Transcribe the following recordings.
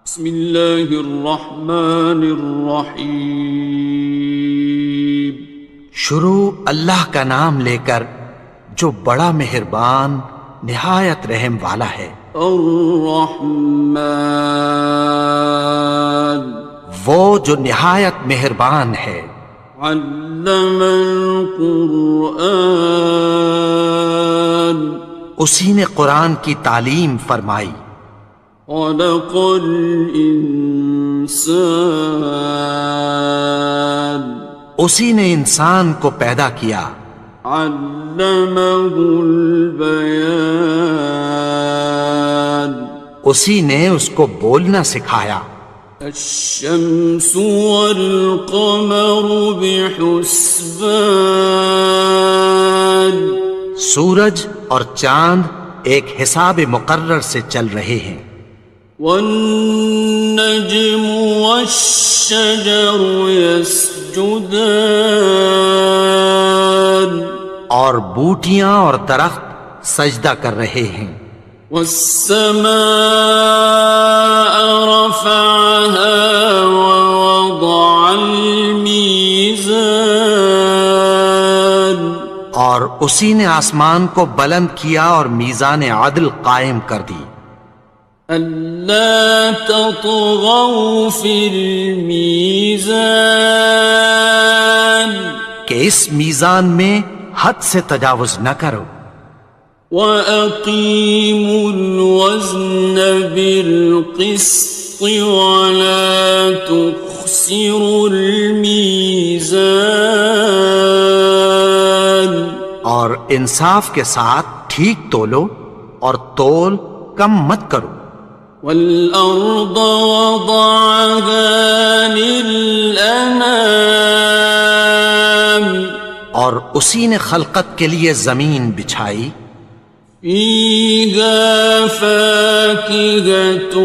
بسم اللہ الرحمن الرحیم۔ شروع اللہ کا نام لے کر جو بڑا مہربان نہایت رحم والا ہے۔ الرحمن، وہ جو نہایت مہربان ہے۔ علم القرآن، اسی نے قرآن کی تعلیم فرمائی۔ خلق الانسان، اسی نے انسان کو پیدا کیا۔ علمہ البیان، اسی نے اس کو بولنا سکھایا۔ الشمس والقمر بحسبان، سورج اور چاند ایک حساب مقرر سے چل رہے ہیں۔ والنجم والشجر يسجدان، اور بوٹیاں اور درخت سجدہ کر رہے ہیں۔ والسماء رفعها ووضع الميزان، اور اسی نے آسمان کو بلند کیا اور میزان عدل قائم کر دی۔ ألا تطغوا في الميزان، کہ اس میزان میں حد سے تجاوز نہ کرو۔ وَأَقِيمُوا الْوَزْنَ بِالْقِسْطِ وَلَا تُخْسِرُوا الْمِيزَانَ، اور انصاف کے ساتھ ٹھیک تولو اور تول کم مت کرو۔ وَالْأَرْضَ وَضَعَهَا لِلْأَنَامِ، اور اسی نے خلقت کے لیے زمین بچھائی۔ فِيهَا فَاكِهَةٌ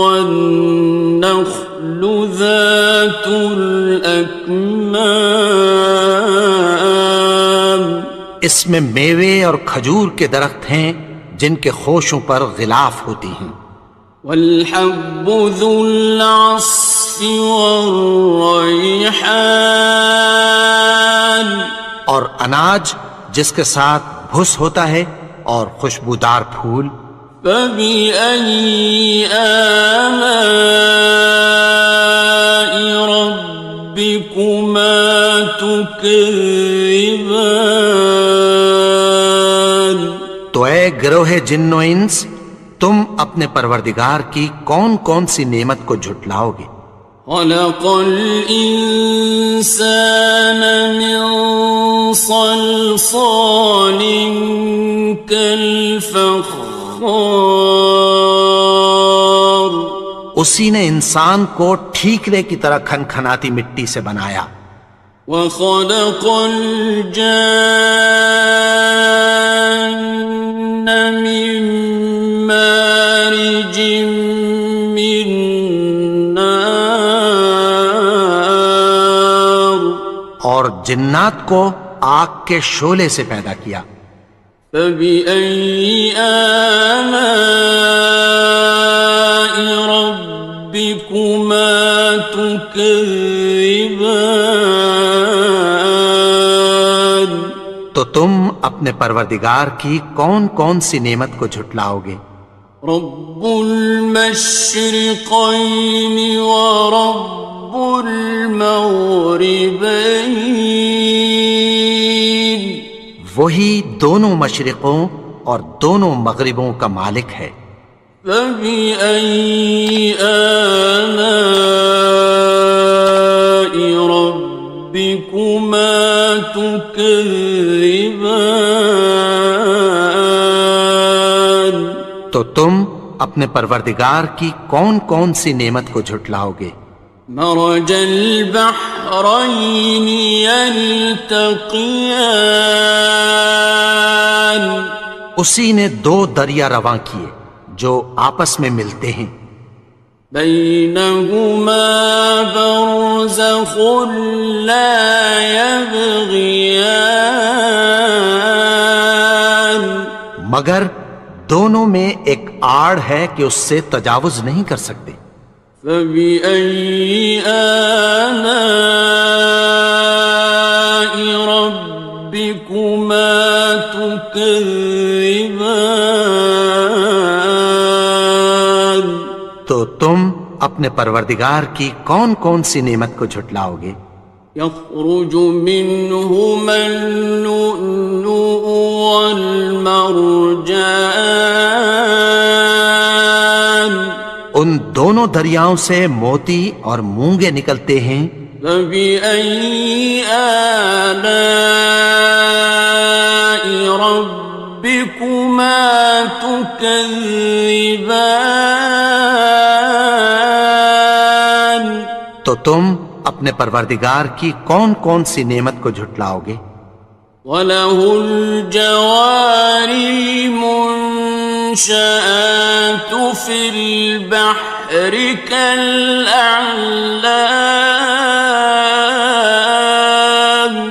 وَالنَّخْلُ ذَاتُ الْأَكْمَامِ، اس میں میوے اور کھجور کے درخت ہیں جن کے خوشوں پر غلاف ہوتی ہیں۔ وَالْحَبُّ ذُو الْعَصْفِ وَالرَّيْحَانِ، اور اناج جس کے ساتھ بھس ہوتا ہے اور خوشبودار پھول۔ فَبِأَيِّ آلَاءِ رَبِّكُمَا تُكَذِّبَانِ، تو اے گروہ جن و انس، تم اپنے پروردگار کی کون کون سی نعمت کو جھٹلاؤ گے؟ خَلَقَ الْإِنسَانَ مِنْ صَلْصَالٍ كَالْفَخَّارِ، اسی نے انسان کو ٹھیکرے کی طرح کھنکھناتی مٹی سے بنایا۔ وَخَلَقَ الْجَانَّ مِن مَّارِجٍ مِّن نَّارٍ، اور جنات کو آگ کے شعلے سے پیدا کیا۔ فَبِأَيِّ آلَاءِ رَبِّكُمَا تُكَذِّبَانِ، تو تم اپنے پروردگار کی کون کون سی نعمت کو جھٹلاؤ گے؟ رب المشرقین ورب المغربین، وہی دونوں مشرقوں اور دونوں مغربوں کا مالک ہے۔ فَبِأَيِّ آلَاءِ رَبِّكُمَا تُكَذِّبَانِ، تو تم اپنے پروردگار کی کون کون سی نعمت کو جھٹلاؤ گے؟ مرج البحرین یلتقیان، اسی نے دو دریا رواں کیے جو آپس میں ملتے ہیں۔ بینہما برزخ لا یبغیان، مگر دونوں میں ایک آڑ ہے کہ اس سے تجاوز نہیں کر سکتے۔ فبأي آلاء ربكما تكذبان؟ تو تم اپنے پروردگار کی کون کون سی نعمت کو جھٹلاؤ گے؟ يخرج منهما اللؤلؤ والمرجان، ان دونوں دریاؤں سے موتی اور مونگے نکلتے ہیں۔ فبأي آلاء ربكما تكذبان؟ تو تم اپنے پروردگار کی کون کون سی نعمت کو جھٹلاؤ گے؟ وَلَهُ الْجَوَارِ الْمُنشَآتُ فِي الْبَحْرِ كَالْأَعْلَامِ،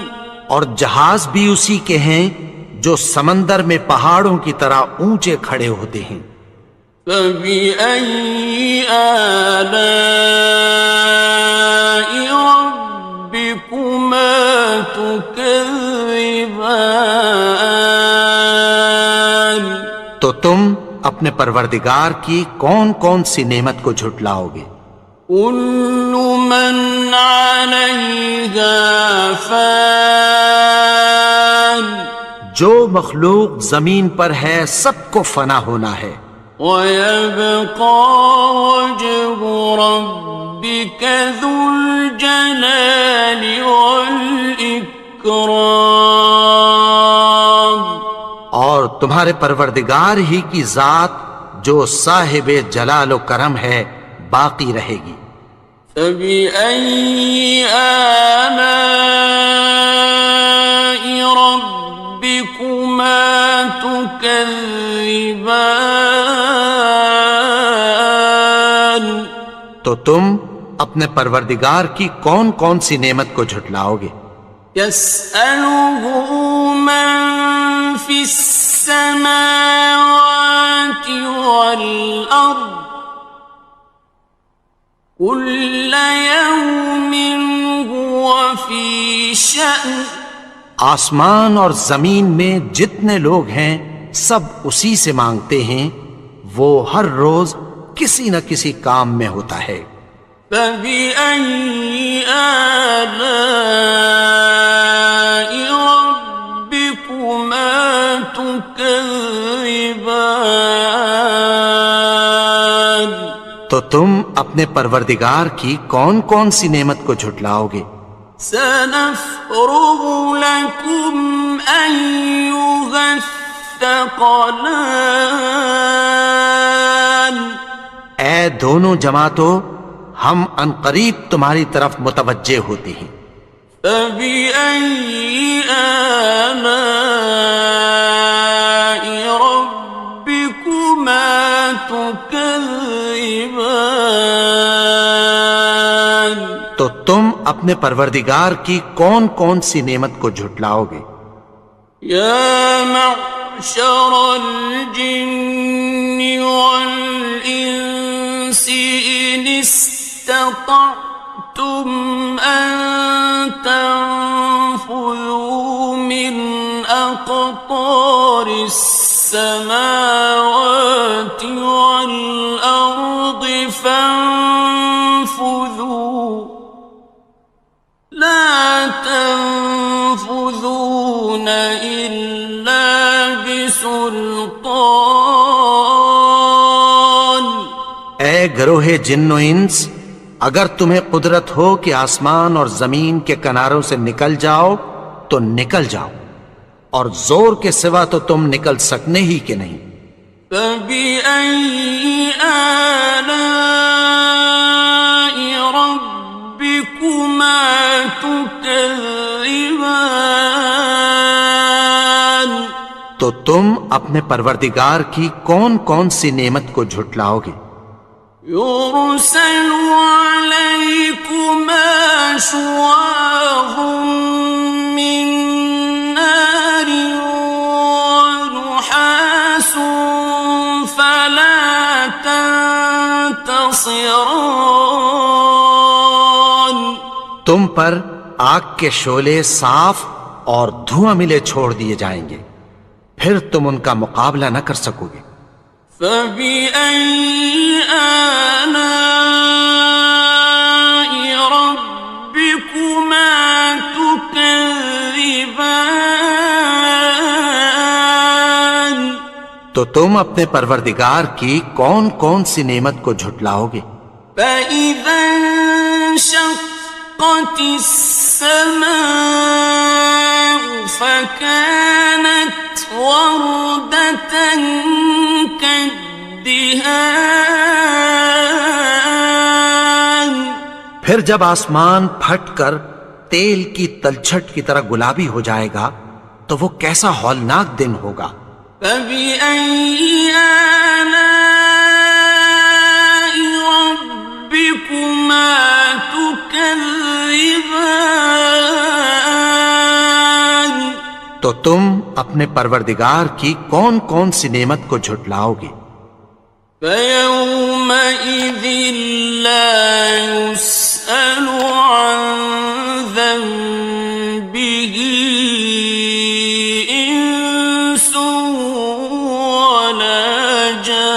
اور جہاز بھی اسی کے ہیں جو سمندر میں پہاڑوں کی طرح اونچے کھڑے ہوتے ہیں۔ فَبِأَيِّ آلَاءِ رَبِّكُمَا تُكَذِّبَانِ؟ تو تم اپنے پروردگار کی کون کون سی نعمت کو جھٹلاؤ گے؟ كُلُّ مَنْ عَلَيْهَا فَانٍ، جو مخلوق زمین پر ہے سب کو فنا ہونا ہے۔ وَيَبْقَى وَجْهُ رَبِّكَ ذُو الْجَلَالِ وَالْإِكْرَامِ، اور تمہارے پروردگار ہی کی ذات جو صاحب جلال و کرم ہے باقی رہے گی۔ فَبِأَيِّ آلَاءِ رَبِّكُمَا تُكَذِّبَانِ؟ تو تم اپنے پروردگار کی کون کون سی نعمت کو جھٹلاؤ گے؟ يَسْأَلُهُ مَن فِي السَّمَاوَاتِ وَالْأَرْضِ كُلَّ يَوْمٍ هُوَ فِي شَأْنٍ، آسمان اور زمین میں جتنے لوگ ہیں سب اسی سے مانگتے ہیں، وہ ہر روز کسی نہ کسی کام میں ہوتا ہے۔ فَبِأَيِّ آلَاءِ رَبِّكُمَا تُكَذِّبَانِ؟ تو تم اپنے پروردگار کی کون کون سی نعمت کو جھٹلاؤ گے؟ سَنَفْرُغُ لَكُمْ أَيُّهَ الثَّقَلَانِ، اے دونوں جماعتوں، ہم عنقریب تمہاری طرف متوجہ ہوتے ہیں۔ فَبِأَيِّ آلَاءِ رَبِّكُمَا تُكَذِّبَانِ؟ تو تم اپنے پروردگار کی کون کون سی نعمت کو جھٹلاؤ گے؟ يَا مَعْشَرَ الْجِنِّ وَالْإِنسِ إِنِ اسْتَطَعْتُمْ أَن تَنفُذُوا مِنْ أَقْطَارِ السَّمَاوَاتِ وَالْأَرْضِ فَانفُذُوا لَا تَنفُذُونَ إِلَّا بِسُلْطَانٍ۔ اے گروہ جن و انس، اگر تمہیں قدرت ہو کہ آسمان اور زمین کے کناروں سے نکل جاؤ تو نکل جاؤ، اور زور کے سوا تو تم نکل سکنے ہی کہ نہیں۔ فَبِأَيِّ آلَاءِ رَبِّكُمَا تُكَذِّبَانِ؟ تو تم اپنے پروردگار کی کون کون سی نعمت کو جھٹلاؤ گے؟ يُرْسَلُ عَلَيْكُمَا شُوَاظٌ مِّن نَّارٍ وَنُحَاسٌ خاصران. تم پر آگ کے شعلے صاف اور دھواں ملے چھوڑ دیے جائیں گے، پھر تم ان کا مقابلہ نہ کر سکو گے۔ فبأي آلاء ربكما تكذبان. تو تم اپنے پروردگار کی کون کون سی نعمت کو جھٹلاؤ گے؟ فإذا انشقت السماء فكانت وردة كالدهان. پھر جب آسمان پھٹ کر تیل کی تلچھٹ کی طرح گلابی ہو جائے گا تو وہ کیسا ہولناک دن ہوگا۔ فبأي آلاء ربكما تكذبان. تو تم اپنے پروردگار کی کون کون سی نعمت کو جھٹلاؤ گے؟ فيومئذ لا يسأل عن ذنبه إنس ولا جان.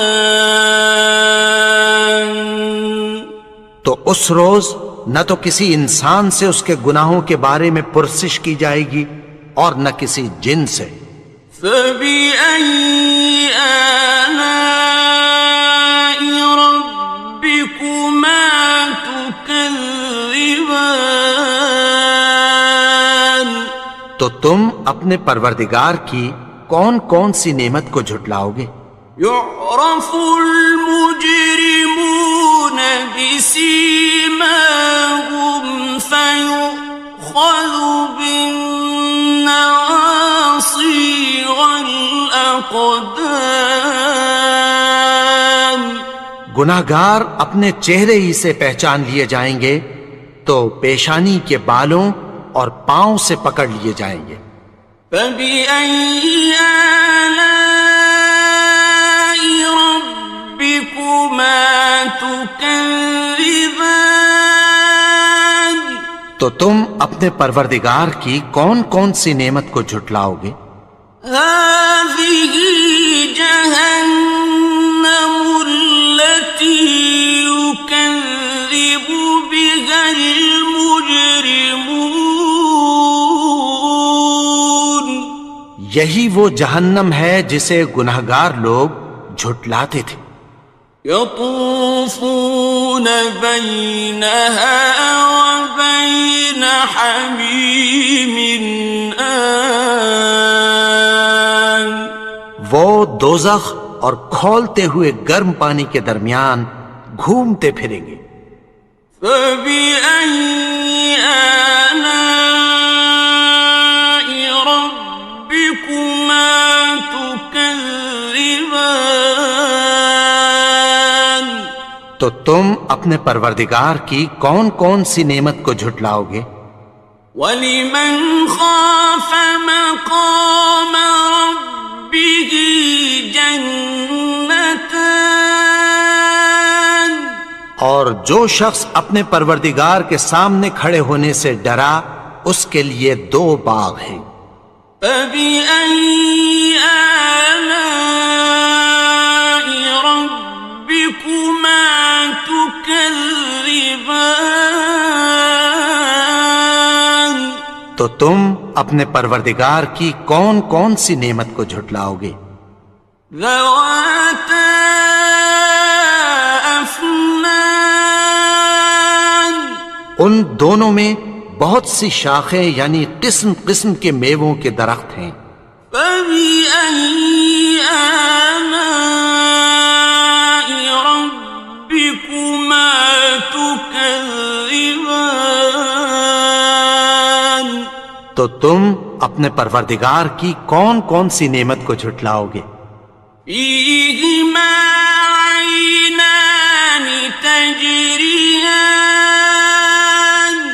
تو اس روز نہ تو کسی انسان سے اس کے گناہوں کے بارے میں پرسش کی جائے گی اور نہ کسی جن سے۔ فبأي آلاء ربكما تكذبان. تو تم اپنے پروردگار کی کون کون سی نعمت کو جھٹلاؤ گے؟ يعرف المجرمون بسيماهم فيؤخذ بالنواصي والأقدام. گناہگار اپنے چہرے ہی سے پہچان لیے جائیں گے تو پیشانی کے بالوں اور پاؤں سے پکڑ لیے جائیں گے۔ فبأي آلاء ربكما تكذبان. تو تم اپنے پروردگار کی کون کون سی نعمت کو جھٹلاؤ گے؟ هذه جهنم التي يكذب بها المجرمون. یہی وہ جہنم ہے جسے گناہگار لوگ جھٹلاتے تھے۔ يطوفون بينها وبين حميم آن. وہ دوزخ اور کھولتے ہوئے گرم پانی کے درمیان گھومتے پھریں گے۔ فبأي آلاء ربكما تكذبان. تو تم اپنے پروردگار کی کون کون سی نعمت کو جھٹلاؤ گے؟ وَلِمَنْ خَافَ مَقَامَ رَبِّهِ جَنَّتَانِ. اور جو شخص اپنے پروردگار کے سامنے کھڑے ہونے سے ڈرا اس کے لیے دو باغ ہیں۔ فَبِأَيِّ آلَاءِ رَبِّكُمَا تُكَذِّبَانِ. تو تم اپنے پروردگار کی کون کون سی نعمت کو جھٹلاؤ گے؟ ذَوَاتَا أَفْنَانٍ. ان دونوں میں بہت سی شاخیں یعنی قسم قسم کے میووں کے درخت ہیں۔ فَبِأَيِّ آلَاءِ رَبِّكُمَا تُكَذِّبَانِ. تو تم اپنے پروردگار کی کون کون سی نعمت کو جھٹلاؤ گے؟ فِيهِمَا عَيْنَانِ تَجْرِيَانِ.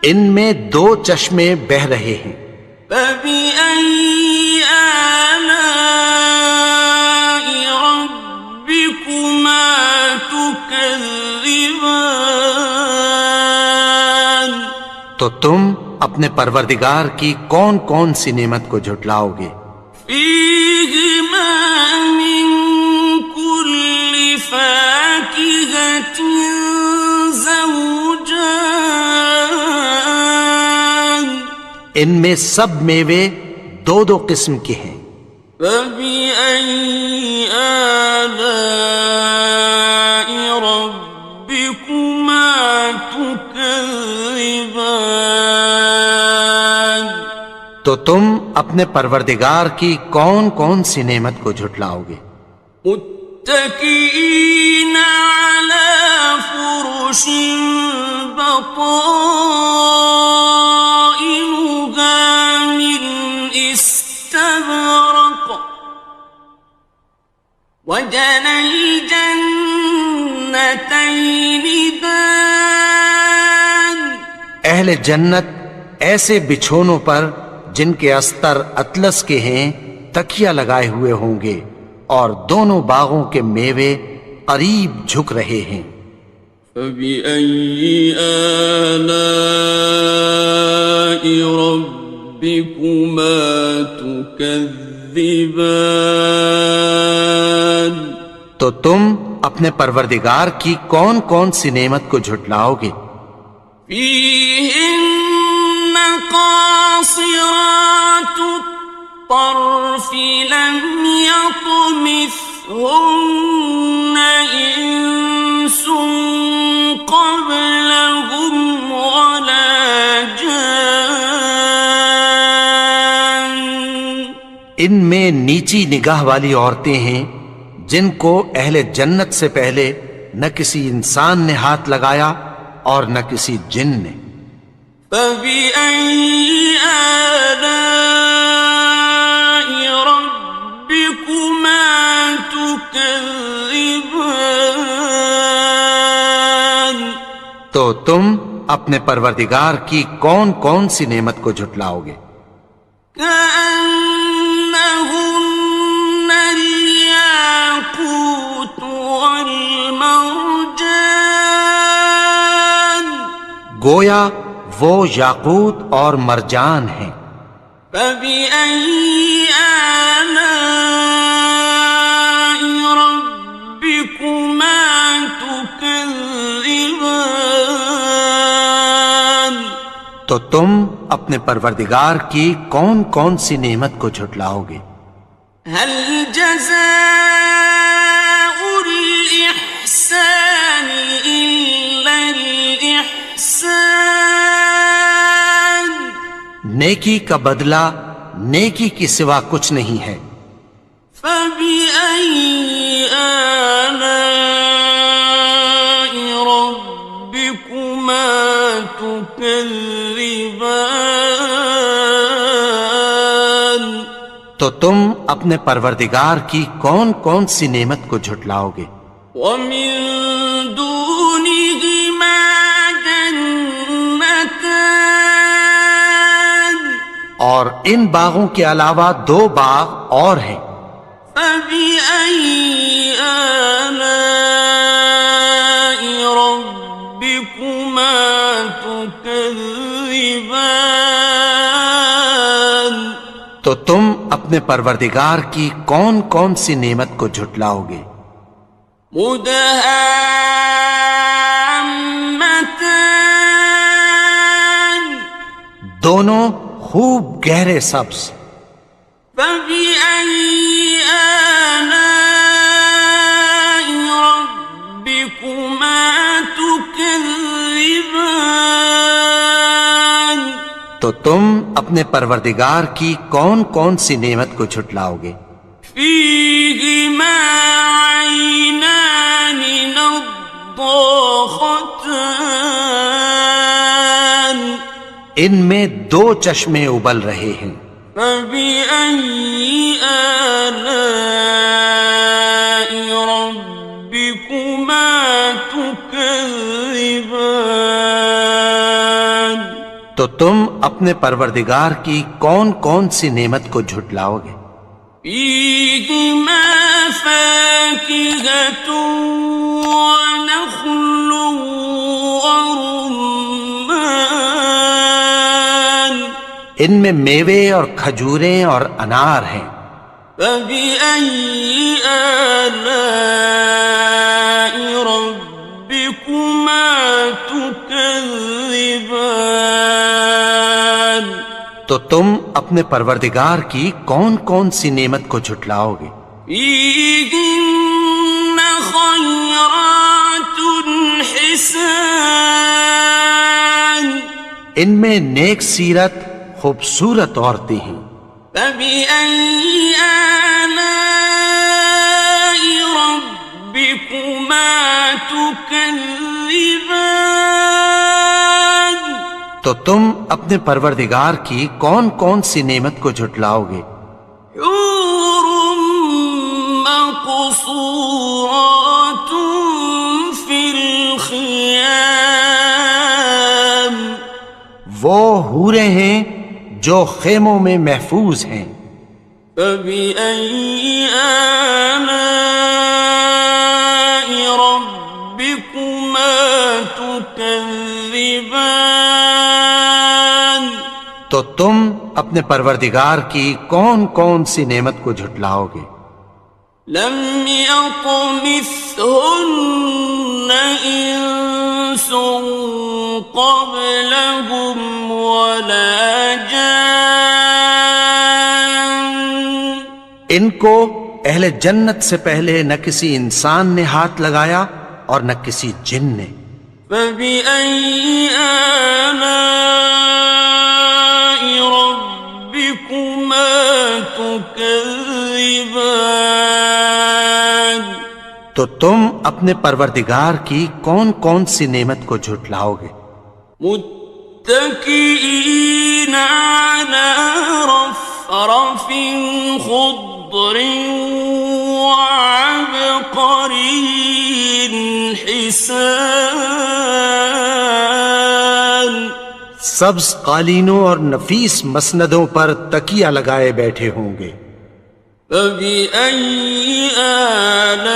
ان میں دو چشمے بہہ رہے ہیں۔ فَبِأَيِّ آلَاءِ رَبِّكُمَا تُكَذِّبَانِ. تكذبان تو تم اپنے پروردگار کی کون کون سی نعمت کو جھٹلاؤ گے؟ فيهما من كل فاكهة زوجان ان میں سب میوے دو دو قسم کے ہیں۔ فبأي آلاء ربكما تكذبان تو تم اپنے پروردگار کی کون کون سی نعمت کو جھٹلاؤ گے؟ متكئين على فرش بطائنها من استبرق وجنى الجنتين دان اہل جنت ایسے بچھونوں پر جن کے استر اطلس کے ہیں تکیہ لگائے ہوئے ہوں گے اور دونوں باغوں کے میوے قریب جھک رہے ہیں۔ فبأي آلاء ربكما تكذبان تو تم اپنے پروردگار کی کون کون سی نعمت کو جھٹلاؤ گے؟ فيهن قاصرات الطرف لم يطمثهن إنس قبلهم ولا جان ان میں نیچی نگاہ والی عورتیں ہیں جن کو اہل جنت سے پہلے نہ کسی انسان نے ہاتھ لگایا اور نہ کسی جن نے۔ فبأي آلاء ربكما تكذبان تو تم اپنے پروردگار کی کون کون سی نعمت کو جھٹلاؤ گے؟ كأنهن الياقوت والمرجان گویا وہ یاقوت اور مرجان ہیں۔ فبأي آلاء ربكما تكذبان تو تم اپنے پروردگار کی کون کون سی نعمت کو جھٹلاؤ گے؟ هل جزاء الإحسان إلا الإحسان نیکی کا بدلہ نیکی کی سوا کچھ نہیں ہے۔ فبأي آلاء ربكما تكذبان تو تم اپنے پروردگار کی کون کون سی نعمت کو جھٹلاؤ گے؟ ومن دونهما جنتان اور ان باغوں کے علاوہ دو باغ اور ہیں۔ فبأي آلاء ربكما تكذبان تو تم اپنے پروردگار کی کون کون سی نعمت کو جھٹلاؤ گے؟ مدهامتان دونوں خوب گہرے سبز۔ فبأي آلاء ربكما تكذبان تو تم اپنے پروردگار کی کون کون سی نعمت کو جھٹلاؤ گے؟ فيهما عينان نضاختان ان میں دو چشمے ابل رہے ہیں۔ فبأي آلاء ربكما تكذبان تو تم اپنے پروردگار کی کون کون سی نعمت کو جھٹلاؤ گے؟ فيهما فاكهة ونخل ورمان ان میں میوے اور کھجوریں اور انار ہیں. فبأي آلاء ربكما تكذبان تو تم اپنے پروردگار کی کون کون سی نعمت کو جھٹلاؤ گے؟ فيهن خيرات حسان ان میں نیک سیرت خوبصورت عورتیں ہیں. فبأي آلاء ربكما تكذبان تو تم اپنے پروردگار کی کون کون سی نعمت کو جھٹلاؤ گے؟ حور مقصورات في الخيام وہ حوریں ہیں جو خیموں میں محفوظ ہیں. فبأي آلاء ربكما تكذبان تو تم اپنے پروردگار کی کون کون سی نعمت کو جھٹلاؤ گے؟ لم يطمثهن إنس قبلهم ولا جان ان کو اہل جنت سے پہلے نہ کسی انسان نے ہاتھ لگایا اور نہ کسی جن نے. فبأي آلاء ربكما تكذبان تو تم اپنے پروردگار کی کون کون سی نعمت کو جھٹلاؤ گے؟ متكئين على رفرف خضر وعبقري حسان سبز قالینوں اور نفیس مسندوں پر تکیہ لگائے بیٹھے ہوں گے. فبأي آلاء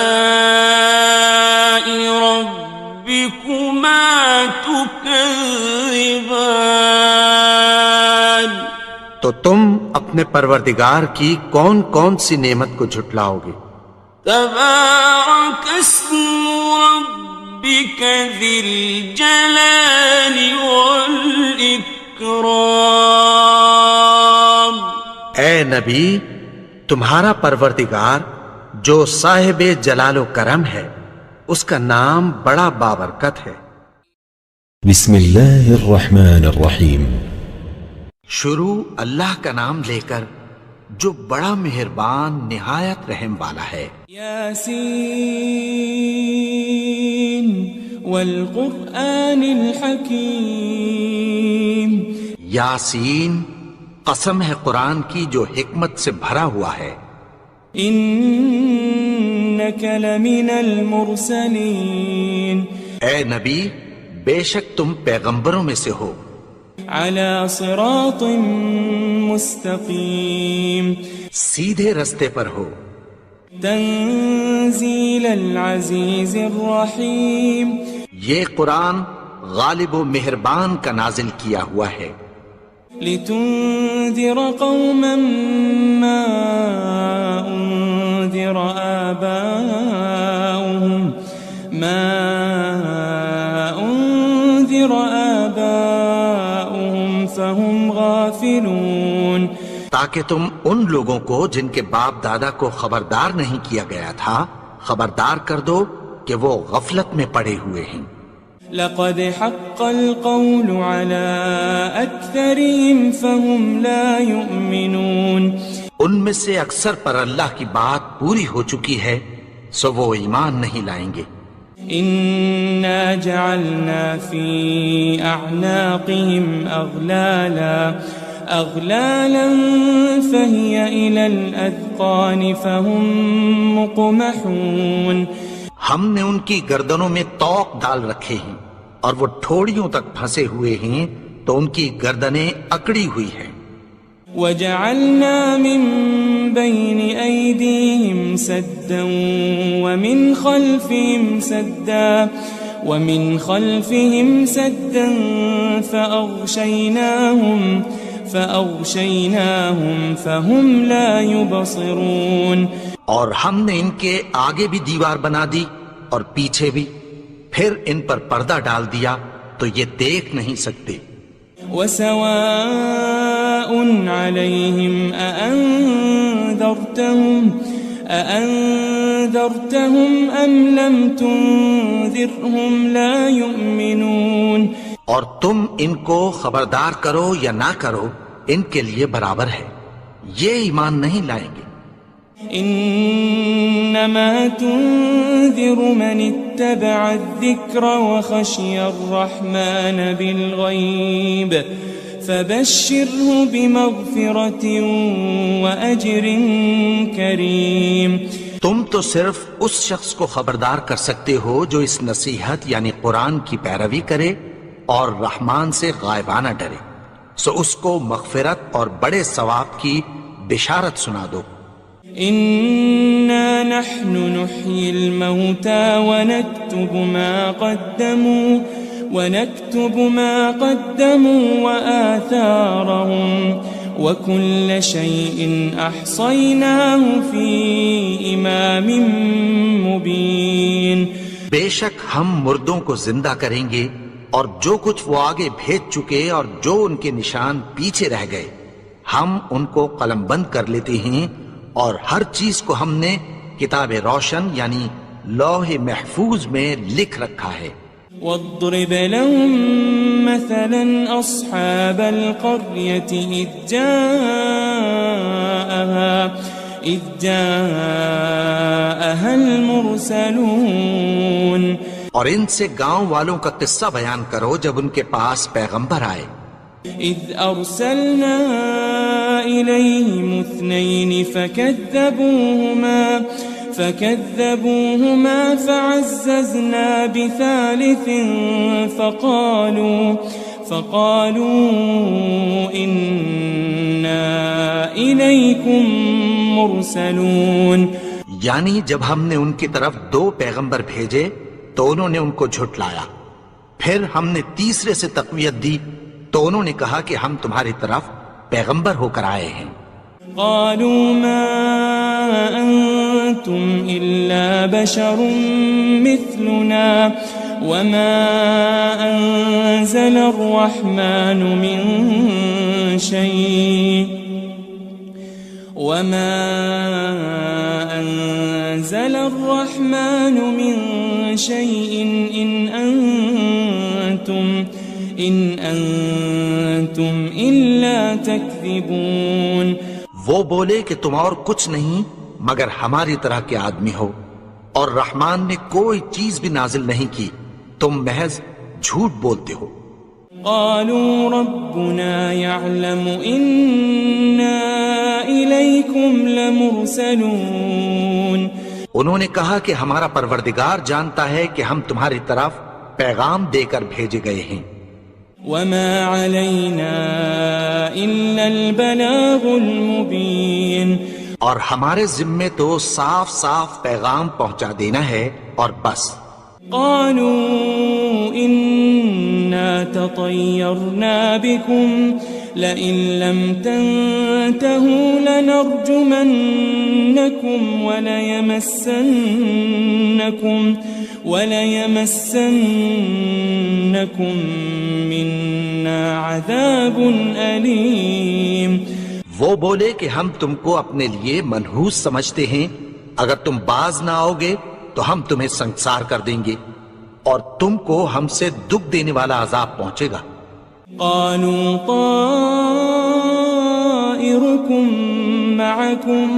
ربكما تكذبان تو تم اپنے پروردگار کی کون کون سی نعمت کو جھٹلاؤ گے؟ تبارك اسم ربك ذي الجلال والإكرام اے نبی، تمہارا پروردگار جو صاحب جلال و کرم ہے، اس کا نام بڑا بابرکت ہے. بسم اللہ الرحمن الرحیم. شروع اللہ کا نام لے کر جو بڑا مہربان نہایت رحم والا ہے. یاسین والقرآن الحکیم. یاسین، قسم ہے قرآن کی جو حکمت سے بھرا ہوا ہے. انک لمن المرسلین. اے نبی، بے شک تم پیغمبروں میں سے ہو. علی صراط مستقیم. سیدھے رستے پر ہو. تنزیل العزیز الرحیم. یہ قرآن غالب و مہربان کا نازل کیا ہوا ہے. لتنذر قوما ما انذر آباؤهم فهم غافلون. تاکہ تم ان لوگوں کو جن کے باپ دادا کو خبردار نہیں کیا گیا تھا خبردار کر دو کہ وہ غفلت میں پڑے ہوئے ہیں. لقد حق القول على أكثرهم فهم لا يؤمنون. ان میں سے اکثر پر اللہ کی بات پوری ہو چکی ہے سو وہ ایمان نہیں لائیں گے. إنا جعلنا في أعناقهم أغلالا فهي إلى الأذقان فهم مقمحون. ہم نے ان کی گردنوں میں طوق ڈال رکھے ہیں اور وہ ٹھوڑیوں تک پھنسے ہوئے ہیں تو ان کی گردنیں اکڑی ہوئی ہیں. وجعلنا من بين أيديهم سدا ومن خلفهم سدا فأغشيناهم فهم لا يبصرون. اور ہم نے ان کے آگے بھی دیوار بنا دی اور پیچھے بھی، پھر ان پر پردہ ڈال دیا تو یہ دیکھ نہیں سکتے. وسواء عليهم أأنذرتهم أم لم تنذرهم لا يؤمنون. اور تم ان کو خبردار کرو یا نہ کرو، ان کے لیے برابر ہے، یہ ایمان نہیں لائیں گے. إنما تنذر من اتبع الذكر وخشي الرحمن بالغيب فبشره بمغفرة وأجر كريم. تم تو صرف اس شخص کو خبردار کر سکتے ہو جو اس نصیحت یعنی قرآن کی پیروی کرے اور رحمان سے غائبانہ ڈرے، سو اس کو مغفرت اور بڑے ثواب کی بشارت سنا دو. إنا نحن نحيي الموتى ونكتب ما قدموا وآثارهم وكل شيء أحصيناه في إمام مبين. بے شک ہم مردوں کو زندہ کریں گے اور جو کچھ وہ آگے بھیج چکے اور جو ان کے نشان پیچھے رہ گئے ہم ان کو قلم بند کر لیتے ہیں، اور ہر چیز کو ہم نے کتاب روشن یعنی لوح محفوظ میں لکھ رکھا ہے. واضرب لهم مثلا أصحاب القرية إذ جاءها المرسلون. اور ان سے گاؤں والوں کا قصہ بیان کرو جب ان کے پاس پیغمبر آئے. إذ أرسلنا إليهم 2 فكذبوهما فعززنا بثالث فقالوا إنا إليكم مرسلون. یعنی جب ہم نے ان کی طرف 2 پیغمبر بھیجے تو انہوں نے ان کو جھٹلایا، پھر ہم نے تیسرے سے تقویت دی تو انہوں نے کہا کہ ہم تمہاری طرف پیغمبر ہو کر آئے ہیں. قالوا ما أنتم إلا بشر مثلنا وما أنزل الرحمن من شيء إن أنتم إلا تكذبون. وہ بولے کہ تم اور کچھ نہیں مگر ہماری طرح کے آدمی ہو، اور رحمان نے کوئی چیز بھی نازل نہیں کی، تم محض جھوٹ بولتے ہو. قالوا ربنا يعلم إنا إليكم لمرسلون. انہوں نے کہا کہ ہمارا پروردگار جانتا ہے کہ ہم تمہاری طرف پیغام دے کر بھیجے گئے ہیں. وما علينا إلا البلاغ المبين. اور ہمارے ذمے تو صاف صاف پیغام پہنچا دینا ہے اور بس. قالوا إنا تطيرنا بكم لئن لم تنتهوا لنرجمنكم وليمسنكم منا عذاب أليم. وہ بولے کہ ہم تم کو اپنے لیے منحوس سمجھتے ہیں، اگر تم باز نہ آؤ گے تو ہم تمہیں سنسار کر دیں گے اور تم کو ہم سے دکھ دینے والا عذاب پہنچے گا. قالوا طائركم معكم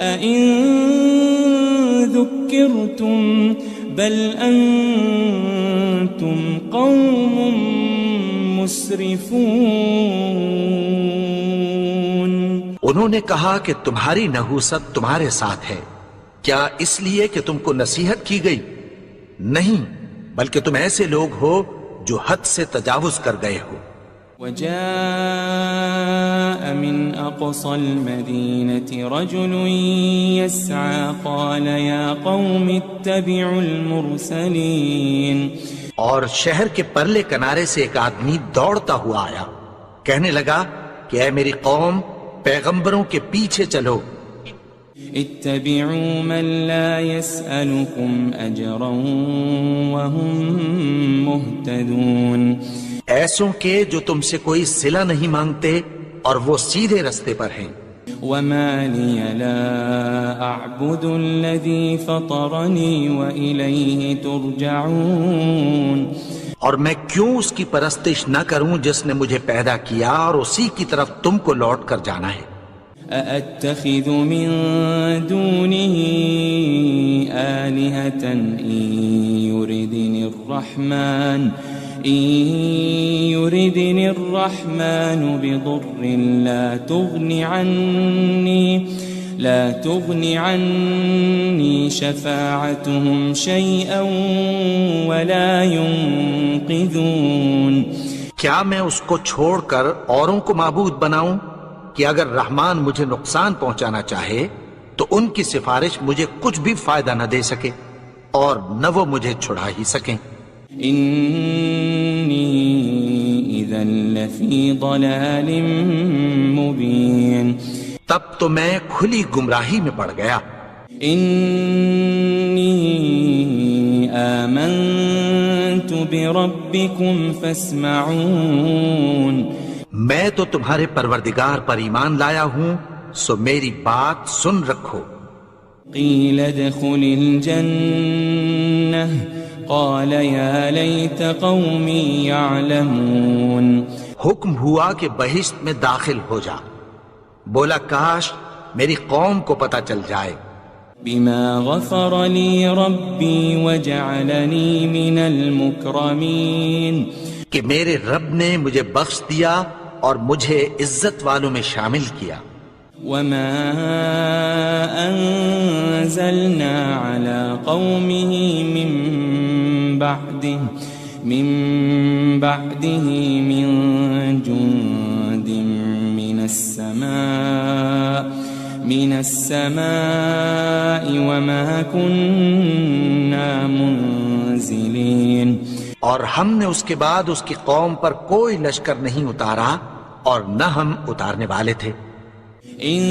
أئن ذكرتم بل أنتم قوم مسرفون. انہوں نے کہا کہ تمہاری نحوست تمہارے ساتھ ہے، کیا اس لیے کہ تم کو نصیحت کی گئی؟ نہیں، بلکہ تم ایسے لوگ ہو جو حد سے تجاوز کر گئے ہو. وجاء من أقصى المدينة رجل يسعى قال يا قوم اتبعوا المرسلين. اور شہر کے پرلے کنارے سے ایک آدمی دوڑتا ہوا آیا، کہنے لگا کہ اے میری قوم، پیغمبروں کے پیچھے چلو. اتبعوا من لا يسألكم أجرا وهم مهتدون. ایسوں کے جو تم سے کوئی صلہ نہیں مانگتے اور وہ سیدھے رستے پر ہیں. وما لي لا أعبد الذي فطرني وإليه ترجعون. اور میں کیوں اس کی پرستش نہ کروں جس نے مجھے پیدا کیا اور اسی کی طرف تم کو لوٹ کر جانا ہے. أأتخذ من دونه آلهة إن يردني الرحمن بضر لا تغني عني شفاعتهم شيئا ولا ينقذون. کیا میں اس کو چھوڑ کر اوروں کو معبود بناؤں کہ اگر رحمان مجھے نقصان پہنچانا چاہے تو ان کی سفارش مجھے کچھ بھی فائدہ نہ دے سکے اور نہ وہ مجھے چھڑا ہی سکیں. انی اذا لفی ضلال مبین. تب تو میں کھلی گمراہی میں پڑ گیا. انی آمنت بربکم فاسمعون. میں تو تمہارے پروردگار پر ایمان لایا ہوں، سو میری بات سن رکھو. قیل ادخل الجنہ قال یا لیت قومی یعلمون. حکم ہوا کہ بہشت میں داخل ہو جا. بولا کاش میری قوم کو پتہ چل جائے. بما غفر لی ربی وجعلنی من المکرمین. کہ میرے رب نے مجھے بخش دیا اور مجھے عزت والوں میں شامل کیا. وما انزلنا على قومه من بعده من جند من السماء وما كنا منزلين. اور ہم نے اس کے بعد اس کی قوم پر کوئی لشکر نہیں اتارا اور نہ ہم اتارنے والے تھے. ان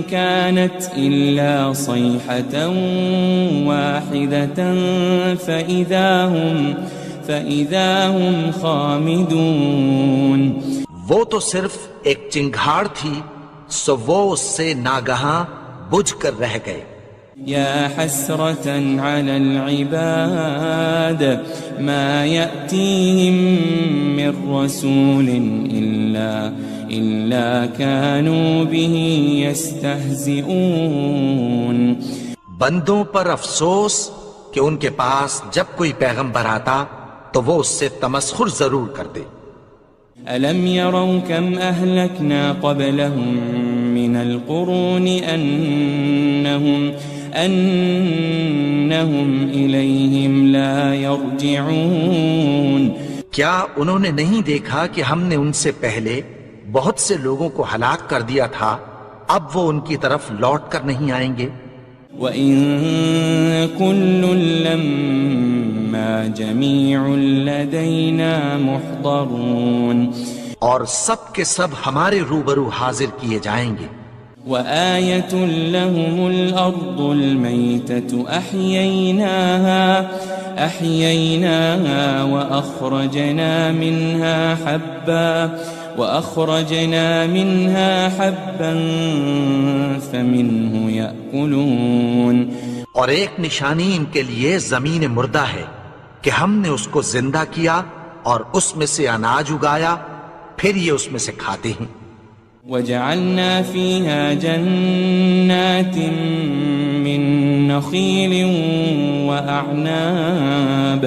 كانت الا صيحة واحدة فإذا هم خامدون. وہ تو صرف ایک چنگھاڑ تھی، سو وہ اس سے ناگہاں بجھ کر رہ گئے. يا حسرة على العباد ما يأتيهم من رسول إلا كانوا به يستهزئون. بندوں پر افسوس کہ ان کے پاس جب کوئی پیغمبر آتا تو وہ اس سے تمسخر ضرور کرتے. ألم يروا كم أهلكنا قبلهم من القرون أنهم إليهم لا يرجعون. کیا انہوں نے نہیں دیکھا کہ ہم نے ان سے پہلے بہت سے لوگوں کو ہلاک کر دیا تھا، اب وہ ان کی طرف لوٹ کر نہیں آئیں گے. وَإِن كُلٌّ لَمَّا جَمِيعٌ لَدَيْنَا مُحْضَرُونَ. اور سب کے سب ہمارے روبرو حاضر کیے جائیں گے. وَآيَةٌ لَهُمُ الْأَرْضُ الْمَيْتَةُ أَحْيَيْنَاهَا وَأَخْرَجْنَا مِنْهَا حَبًّا فَمِنْهُ يَأْكُلُونَ. اور ایک نشانی ان کے لیے زمین مردہ ہے کہ ہم نے اس کو زندہ کیا اور اس میں سے اناج اگایا، پھر یہ اس میں سے کھاتے ہیں. وَجَعَلْنَا فِيهَا جَنَّاتٍ مِّن نَخِيلٍ وَأَعْنَابٍ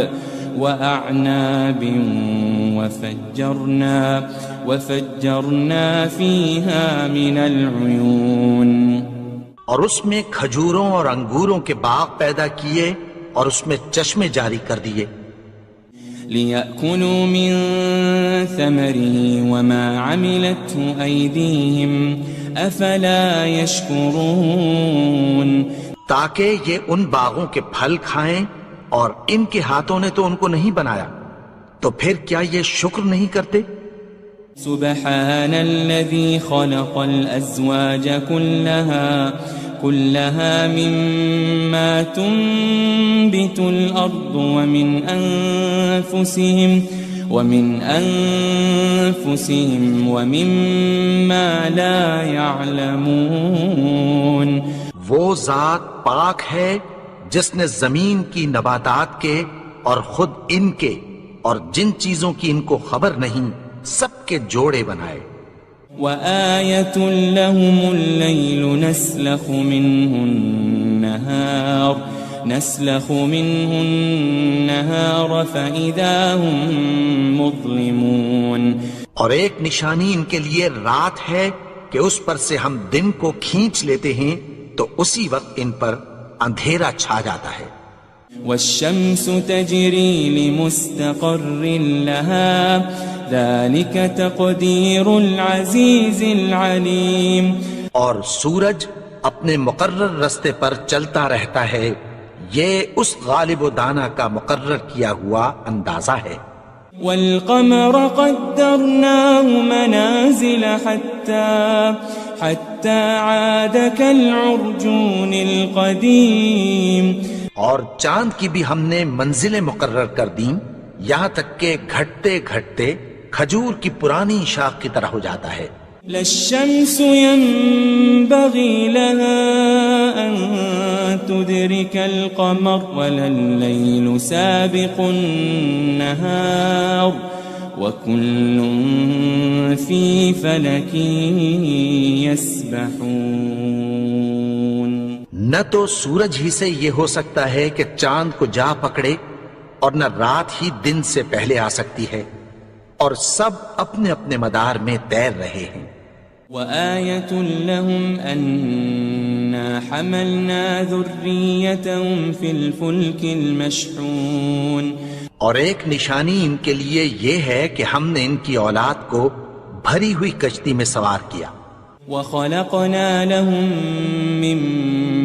وَفَجَّرْنَا فِيهَا مِنَ الْعُيُونِ. اور اس میں کھجوروں اور انگوروں کے باغ پیدا کیے اور اس میں چشمے جاری کر دیے. ليأكلوا من ثمره وما عملته أيديهم أفلا يشكرون تاکہ یہ ان باغوں کے پھل کھائیں اور ان کے ہاتھوں نے تو ان کو نہیں بنایا، تو پھر کیا یہ شکر نہیں کرتے؟ سبحان الذي خلق الأزواج كلها مما تنبت الأرض ومن أنفسهم ومما لا يعلمون وہ ذات پاک ہے جس نے زمین کی نباتات کے اور خود ان کے اور جن چیزوں کی ان کو خبر نہیں سب کے جوڑے بنائے۔ وآية لهم الليل نسلخ منه النهار فإذا هم مظلمون اور ایک نشانی ان کے لیے رات ہے کہ اس پر سے ہم دن کو کھینچ لیتے ہیں تو اسی وقت ان پر اندھیرا چھا جاتا ہے۔ والشمس تجري لمستقر لها ذلك تقدير العزيز العليم اور سورج اپنے مقرر رستے پر چلتا رہتا ہے، یہ اس غالب و دانا کا مقرر کیا ہوا اندازہ ہے۔ والقمر قدرناه منازل حتى عاد كالعرجون القديم اور چاند کی بھی ہم نے منزلیں مقرر کر دیں یہاں تک کہ گھٹتے گھٹتے کھجور کی پرانی شاخ کی طرح ہو جاتا ہے۔ لا الشمس ينبغي لها أن تدرك القمر ولا الليل سابق النهار وكل في فلك يسبحون نہ تو سورج ہی سے یہ ہو سکتا ہے کہ چاند کو جا پکڑے اور نہ رات ہی دن سے پہلے آ سکتی ہے، اور سب اپنے اپنے مدار میں تیر رہے ہیں۔ وآية لهم أنا حملنا ذريتهم في الفلك المشحون اور ایک نشانی ان کے لیے یہ ہے کہ ہم نے ان کی اولاد کو بھری ہوئی کشتی میں سوار کیا۔ وخلقنا لهم من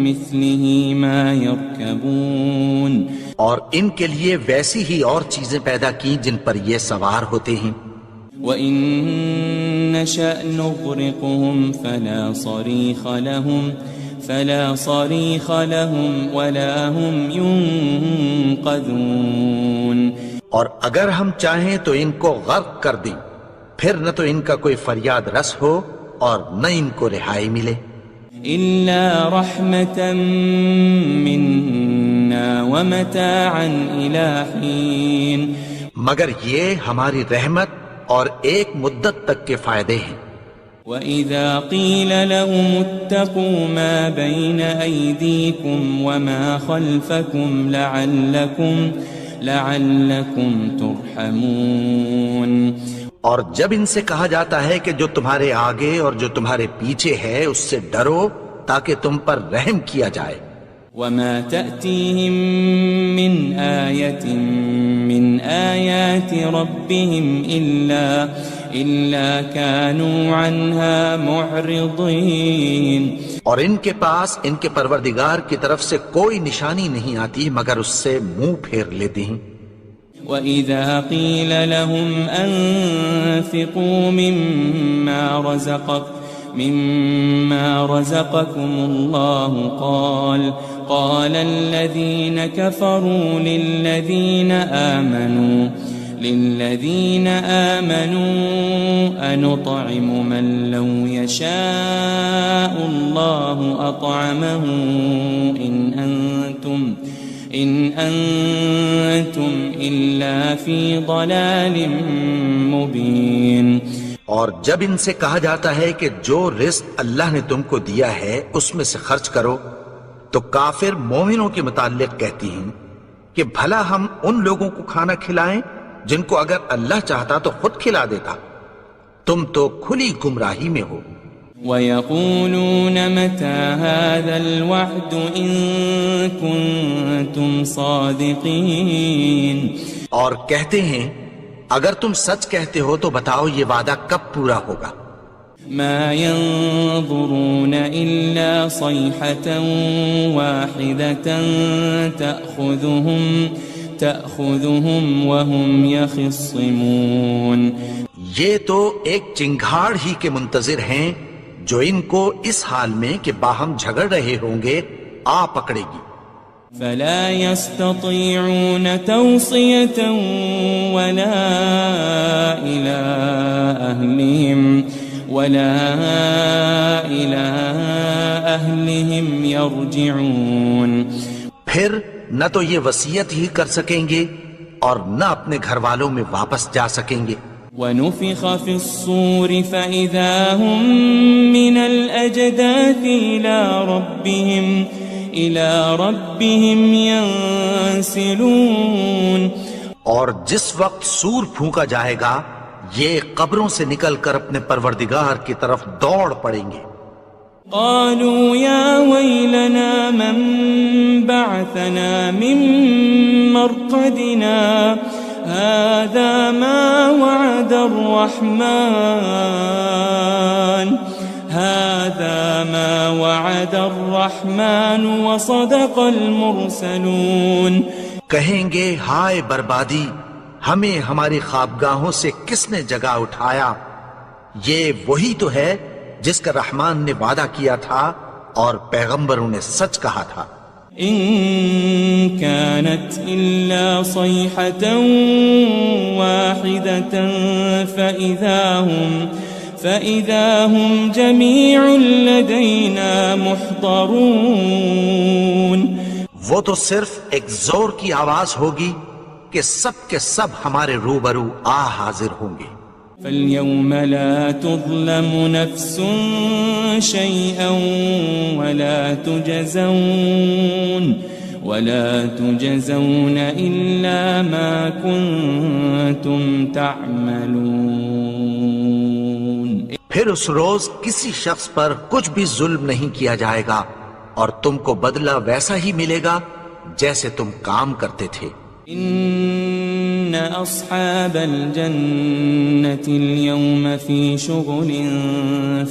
مثله ما يركبون اور ان کے لیے ویسی ہی اور چیزیں پیدا کی جن پر یہ سوار ہوتے ہیں۔ وَإِن نَّشَأْ نُغْرِقْهُمْ فَلَا صَرِيخَ لَهُمْ وَلَا هُمْ يُنقَذُونَ اور اگر ہم چاہیں تو ان کو غرق کر دیں، پھر نہ تو ان کا کوئی فریاد رس ہو اور نہ ان کو رہائی ملے۔ إِلَّا رَحْمَةً مِّنَّا وَمَتَاعًا إِلَىٰ حِينٍ مگر یہ ہماری رحمت اور ایک مدت تک کے فائدے ہیں۔ وَإِذَا قِيلَ لَهُمُ اتَّقُوا مَا بَيْنَ أَيْدِيكُمْ وَمَا خَلْفَكُمْ لَعَلَّكُمْ تُرْحَمُونَ اور جب ان سے کہا جاتا ہے کہ جو تمہارے آگے اور جو تمہارے پیچھے ہے اس سے ڈرو تاکہ تم پر رحم کیا جائے۔ وَمَا تَأْتِيهِم مِّنْ آيَةٍ مِّنْ آيَاتِ رَبِّهِمْ إِلَّا كَانُوا عَنْهَا مُعْرِضِينَ اور ان کے پاس ان کے پروردگار کی طرف سے کوئی نشانی نہیں آتی مگر اس سے منہ پھیر لیتے ہیں۔ وَإِذَا قِيلَ لَهُمْ أَنفِقُوا مِمَّا رَزَقَكُمُ اللَّهُ قَالَ الَّذِينَ كَفَرُوا لِلَّذِينَ آمَنُوا أَنُطْعِمُ مَن لَّوْ يَشَاءُ اللَّهُ أَطْعَمَهُ إِنْ أَنْتُمْ إِلَّا فِي ضَلَالٍ مُبِينٍ اور جب ان سے کہا جاتا ہے کہ جو رزق اللہ نے تم کو دیا ہے اس میں سے خرچ کرو، تو کافر مومنوں کے متعلق کہتی ہیں کہ بھلا ہم ان لوگوں کو کھانا کھلائیں جن کو اگر اللہ چاہتا تو خود کھلا دیتا، تم تو کھلی گمراہی میں ہو۔ وَيَقُولُونَ مَتَى هَذَا الْوَعْدُ إِن كُنتُمْ صَادِقِينَ اور کہتے ہیں اگر تم سچ کہتے ہو تو بتاؤ یہ وعدہ کب پورا ہوگا؟ ما ينظرون إلا صيحة واحدة تأخذهم وهم يخصمون. یہ تو ایک چنگھاڑ ہی کے منتظر ہیں جو ان کو اس حال میں کہ باہم جھگڑ رہے ہوں گے آ پکڑے گی. فلا يستطيعون توصية ولا إلى أهلهم يرجعون. پھر نہ تو یہ وصیت ہی کر سکیں گے اور نہ اپنے گھر والوں میں واپس جا سکیں گے. ونفخ في الصور فإذا هم من الأجداث إلى ربهم ينسلون. اور جس وقت سور پھونکا جائے گا یہ قبروں سے نکل کر اپنے پروردگار کی طرف دوڑ پڑیں گے. قالوا يا ويلنا من بعثنا من مرقدنا هذا ما وعد الرحمن وصدق المرسلون. کہیں گے ہائے بربادی، ہمیں ہماری خوابگاہوں سے کس نے جگا اٹھایا؟ یہ وہی تو ہے جس کا رحمان نے وعدہ کیا تھا اور پیغمبروں نے سچ کہا تھا. ان كانت الا صيحة واحدة فإذا هم جميع لدينا محضرون. وہ تو صرف ایک زور کی آواز ہوگی کہ سب کے سب ہمارے روبرو حاضر ہوں گے. فاليوم لا تظلم نفس شيئا ولا تجزون إلا ما كنتم تعملون. پھر اس روز کسی شخص پر کچھ بھی ظلم نہیں کیا جائے گا اور تم کو بدلہ ویسا ہی ملے گا جیسے تم کام کرتے تھے. ان اصحاب الجنة اليوم في شغل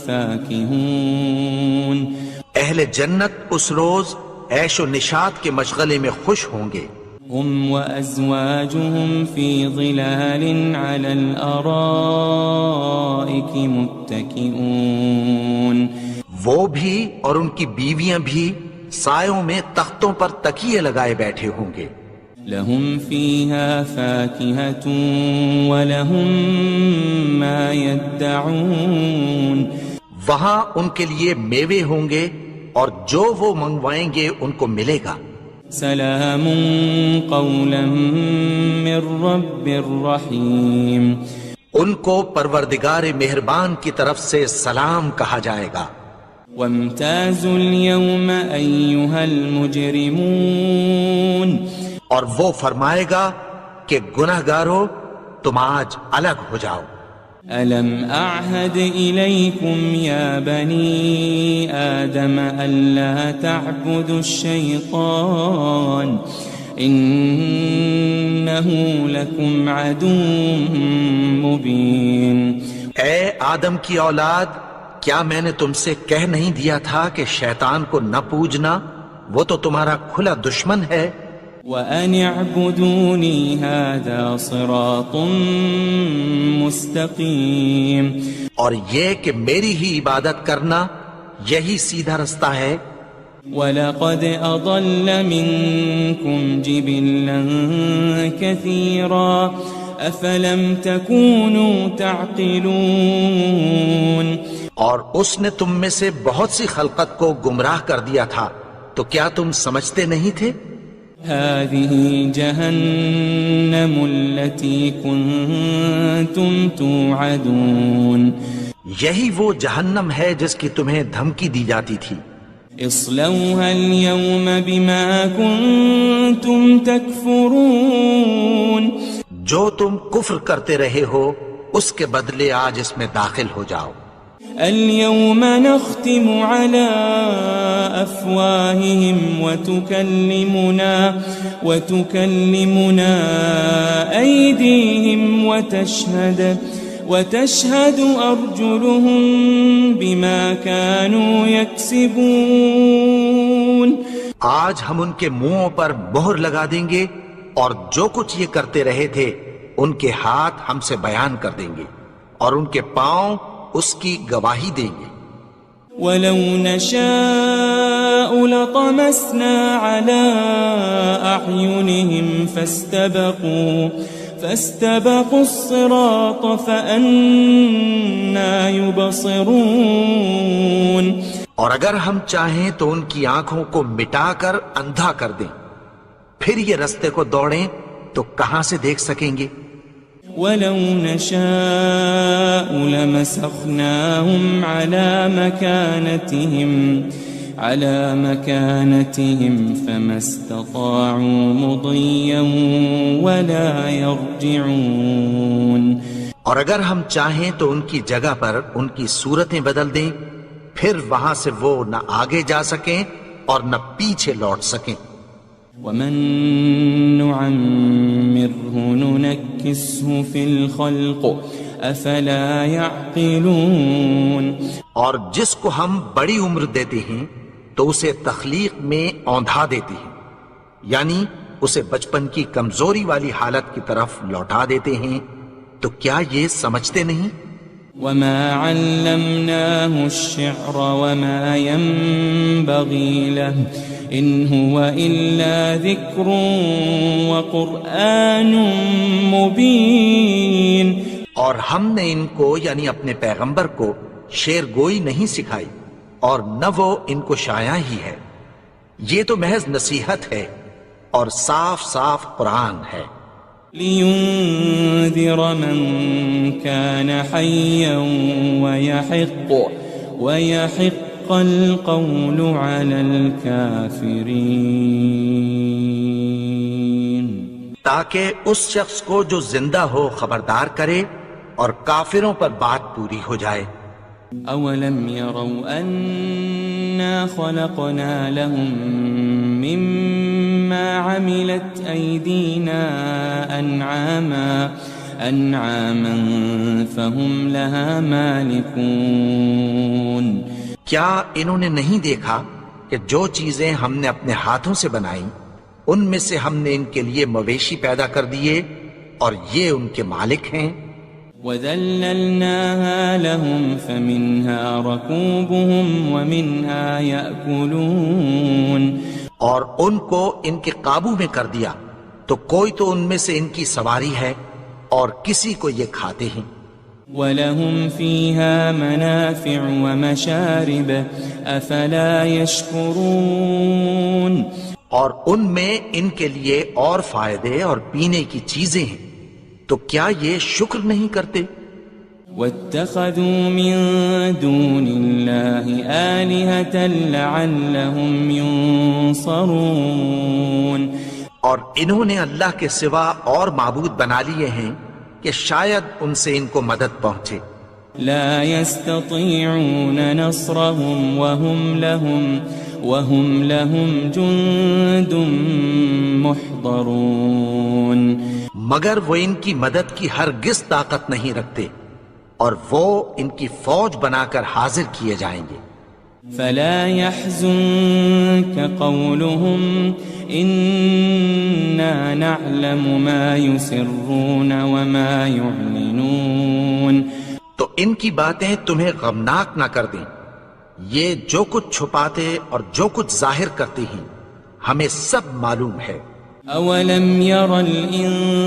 فاكهون. اہل جنت اس روز عیش و نشاط کے مشغلے میں خوش ہوں گے. هم وازواجهم في ظلال على الارائك متكئون. وہ بھی اور ان کی بیویاں بھی سایوں میں تختوں پر تکیے لگائے بیٹھے ہوں گے. لهم فيها فاكهة ولهم ما يدعون. وہاں ان کے لیے میوے ہوں گے اور جو وہ منگوائیں گے ان کو ملے گا. سلام قولا من رب الرحیم. ان کو پروردگار مہربان کی طرف سے سلام کہا جائے گا. وامتازوا اليوم أيها المجرمون. اور وہ فرمائے گا کہ گناہگارو تم آج الگ ہو جاؤ. ألم أعهد إليكم يا بني آدم ألا تعبدوا الشيطان إنه لكم عدو مبين. اے آدم کی اولاد، کیا میں نے تم سے کہہ نہیں دیا تھا کہ شیطان کو نہ پوجنا؟ وہ تو تمہارا کھلا دشمن ہے. وَأَنِ اعْبُدُونِي هَذَا صِرَاطٌ مُسْتَقِيمٌ. اور یہ کہ میری ہی عبادت کرنا یہی سیدھا رستہ ہے. وَلَقَدْ أَضَلَّ مِنْكُمْ جِبِلًّا كَثِيرًا أَفَلَمْ تَكُونُوا تَعْقِلُونَ. اور اس نے تم میں سے بہت سی خلقت کو گمراہ کر دیا تھا، تو کیا تم سمجھتے نہیں تھے؟ هذه جهنم التي كنتم توعدون. یہی وہ جہنم ہے جس کی تمہیں دھمکی دی جاتی تھی. اصلوها اليوم بما كنتم تكفرون. جو تم کفر کرتے رہے ہو اس کے بدلے آج اس میں داخل ہو جاؤ. اليوم نختم على أفواههم وتكلمنا أيديهم وتشهد أرجلهم بما كانوا يكسبون. آج ہم ان کے منہوں پر مہر لگا دیں گے اور جو کچھ یہ کرتے رہے تھے ان کے ہاتھ ہم سے بیان کر دیں گے اور ان کے پاؤں اس کی گواہی دیں گے. وَلَوْ نَشَاءُ لَطَمَسْنَا عَلَىٰ أَعْيُنِهِمْ فَاسْتَبَقُوا الصِّرَاطَ فَأَنَّىٰ يُبْصِرُونَ. اور اگر ہم چاہیں تو ان کی آنکھوں کو مٹا کر اندھا کر دیں، پھر یہ رستے کو دوڑیں تو کہاں سے دیکھ سکیں گے. وَلَوْ نَشَاءُ لَمَسَخْنَاهُمْ عَلَى مَكَانَتِهِمْ فَمَا اسْتَطَاعُوا مُضِيًّا وَلَا يَرْجِعُونَ. اور اگر ہم چاہیں تو ان کی جگہ پر ان کی صورتیں بدل دیں، پھر وہاں سے وہ نہ آگے جا سکیں اور نہ پیچھے لوٹ سکیں. وَمَن نُعَمِّرْهُ نُنَكِّسْهُ فِي الْخَلْقِ أَفَلَا يَعْقِلُونَ. اور جس کو ہم بڑی عمر دیتے ہیں تو اسے تخلیق میں اوندھا دیتے ہیں، یعنی اسے بچپن کی کمزوری والی حالت کی طرف لوٹا دیتے ہیں. تو کیا یہ سمجھتے نہیں؟ وَمَا عَلَّمْنَاهُ الشِّعْرَ وَمَا يَنبَغِي لَهُ إِنْ هُوَ إِلَّا ذِكْرٌ وَقُرْآنٌ مُبِينٌ. اور ہم نے ان کو یعنی اپنے پیغمبر کو شعر گوئی نہیں سکھائی اور نہ وہ ان کو شایع ہی ہے، یہ تو محض نصیحت ہے اور صاف صاف قرآن ہے. لِيُنذِرَ مَن كَانَ حَيًّا وَيَحِقَّ الْقَوْلُ عَلَى الْكَافِرِينَ. تاکہ اس شخص کو جو زندہ ہو خبردار کرے اور کافروں پر بات پوری ہو جائے. أَوَلَمْ يَرَوْا أَنَّا خَلَقْنَا لَهُم مِّمَّا عَمِلَتْ أَيْدِينَا أَنْعَامًا فَهُمْ لَهَا مَالِكُونَ. کیا انہوں نے نہیں دیکھا کہ جو چیزیں ہم نے اپنے ہاتھوں سے بنائیں ان میں سے ہم نے ان کے لیے مویشی پیدا کر دیے اور یہ ان کے مالک ہیں. وَذَلَّلْنَاهَا لَهُمْ فَمِنْهَا رَكُوبُهُمْ وَمِنْهَا يَأْكُلُونَ. اور ان کو ان کے قابو میں کر دیا تو کوئی تو ان میں سے ان کی سواری ہے اور کسی کو یہ کھاتے ہیں. وَلَهُمْ فِيهَا مَنَافِعُ وَمَشَارِبُ أَفَلَا يَشْكُرُونَ. اور ان میں ان کے لیے اور فائدے اور پینے کی چیزیں ہیں، تو کیا یہ شکر نہیں کرتے؟ وَاتَّخَذُوا مِن دُونِ اللَّهِ آلِهَةً لَعَلَّهُمْ يُنصَرُونَ. اور انہوں نے اللہ کے سوا اور معبود بنا لیے ہیں کہ شاید ان سے ان کو مدد پہنچے. لا يستطيعون نصرهم وهم لهم جند محضرون. مگر وہ ان کی مدد کی ہرگز طاقت نہیں رکھتے اور وہ ان کی فوج بنا کر حاضر کیے جائیں گے. فلا يحزنك قولهم إنا نعلم ما يسرون وما يعلنون. تو ان کی باتیں تمہیں غمناک نہ کر دیں، یہ جو کچھ چھپاتے اور جو کچھ ظاہر کرتے ہیں ہمیں سب معلوم ہے. أولم ير الإنسان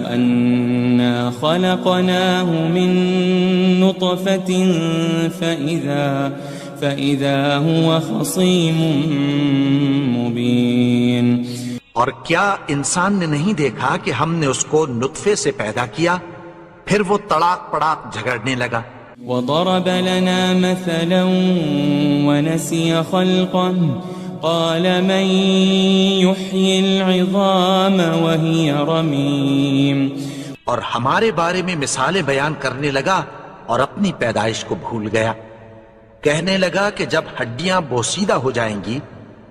أنا خلقناه من نطفة فإذا هو خصيم مبين. اور کیا انسان نے نہیں دیکھا کہ ہم نے اس کو نطفے سے پیدا کیا پھر وہ تڑاک پڑاک جھگڑنے لگا. وضرب لنا مثلا ونسي خلقه قال من يحيي العظام وهي رميم. اور ہمارے بارے میں مثالیں بیان کرنے لگا اور اپنی پیدائش کو بھول گیا۔ کہنے لگا کہ جب ہڈیاں بوسیدہ ہو جائیں گی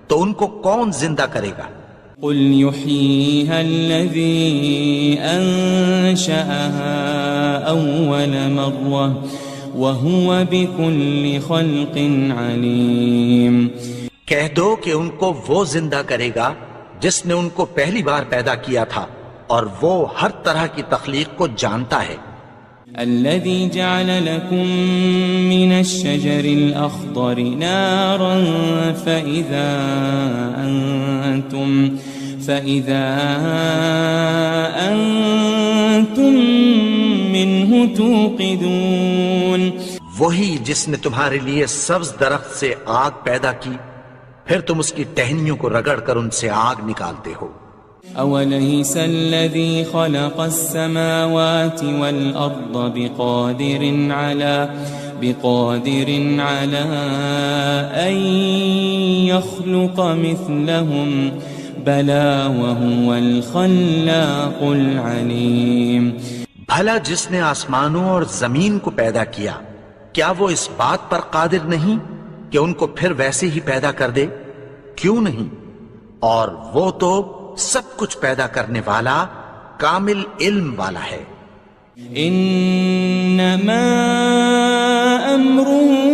تو ان کو کون زندہ کرے گا؟ قل يحييها الذي أنشأها أول مرة وهو بكل خلق عليم۔ کہہ دو کہ ان کو وہ زندہ کرے گا جس نے ان کو پہلی بار پیدا کیا تھا، اور وہ ہر طرح کی تخلیق کو جانتا ہے۔ الذي جعل لكم من الشجر الأخضر نارا فإذا أنتم منه توقدون۔ وہی جس نے تمہارے لیے سبز درخت سے آگ پیدا کی، پھر تم اس کی ٹہنیوں کو رگڑ کر ان سے آگ نکالتے ہو۔ أوليس الذي خلق السماوات والأرض بقادر على أن يخلق مثلهم بلى وهو الخلاق العليم۔ بھلا جس نے آسمانوں اور زمین کو پیدا کیا، کیا وہ اس بات پر قادر نہیں کہ ان کو پھر ویسے ہی پیدا کر دے؟ کیوں نہیں؟ اور وہ تو سب کچھ پیدا کرنے والا، کامل علم والا ہے۔ انما امره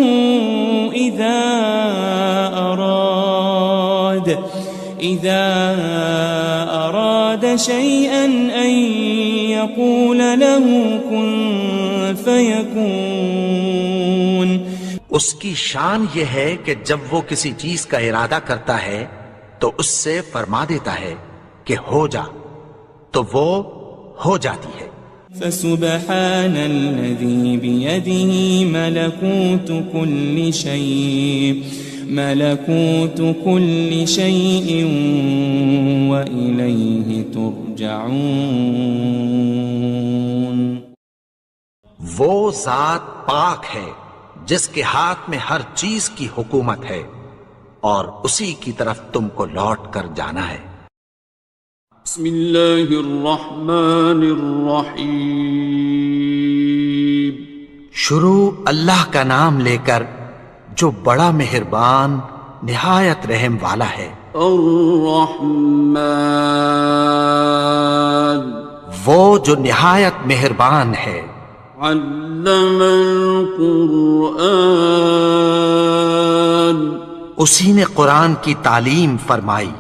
اذا اراد شيئا ان يقول له كن فيكون۔ اس کی شان یہ ہے کہ جب وہ کسی چیز کا ارادہ کرتا ہے تو اس سے فرما دیتا ہے کہ ہو جا، تو وہ ہو جاتی ہے۔ فسبحان الذي بيده ملكوت كل شيء وإليه ترجعون۔ وہ ذات پاک ہے جس کے ہاتھ میں ہر چیز کی حکومت ہے، اور اسی کی طرف تم کو لوٹ کر جانا ہے۔ بسم اللہ الرحمن الرحیم۔ شروع اللہ کا نام لے کر جو بڑا مہربان نہایت رحم والا ہے۔ الرحمن، وہ جو نہایت مہربان ہے۔ علم القرآن، اسی نے قرآن کی تعلیم فرمائی۔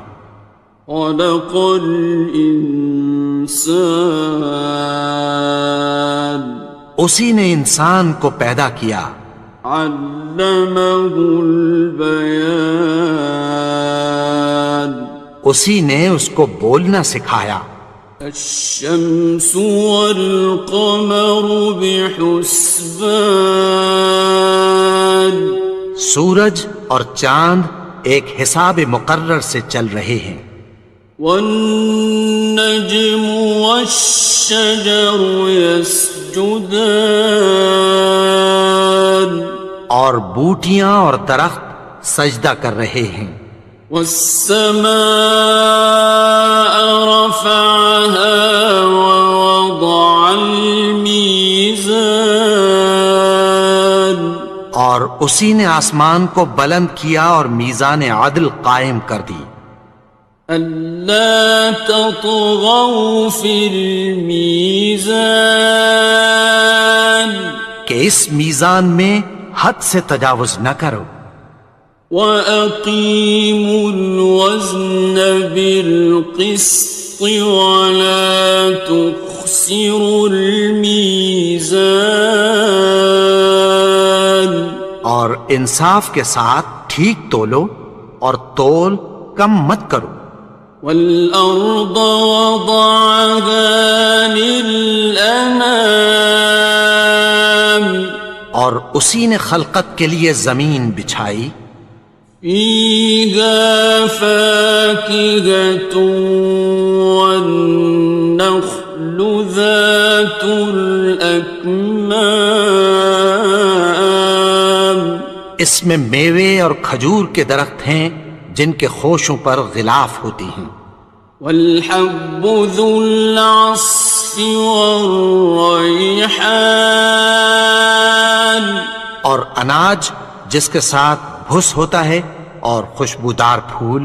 خلق الانسان، اسی نے انسان کو پیدا کیا۔ علمہ البیان، اسی نے اس کو بولنا سکھایا۔ الشمس والقمر بحسبان، سورج اور چاند ایک حساب مقرر سے چل رہے ہیں۔ والنجم والشجر يسجدان، اور بوٹیاں اور درخت سجدہ کر رہے ہیں۔ والسماء رفعها ووضع الميزان، اور اسی نے آسمان کو بلند کیا اور میزان عدل قائم کر دی۔ ألا تطغوا في الميزان، کہ اس میزان میں حد سے تجاوز نہ کرو۔ وَأَقِيمُوا الْوَزْنَ بِالْقِسْطِ وَلَا تُخْسِرُوا الْمِيزَانَ، اور انصاف کے ساتھ ٹھیک تولو اور تول کم مت کرو۔ وَالْأَرْضَ وَضَعَهَا لِلْأَنَامِ، اور اسی نے خلقت کے لیے زمین بچھائی۔ فِيهَا فَاكِهَةٌ وَالنَّخْلُ ذَاتُ الْأَكْمَامِ، اس میں میوے اور کھجور کے درخت ہیں جن کے خوشوں پر غلاف ہوتی ہیں۔ وَالْحَبُّ ذُو الْعَصْفِ وَالرَّيْحَانِ، اناج جس کے ساتھ بھس ہوتا ہے اور خوشبودار پھول.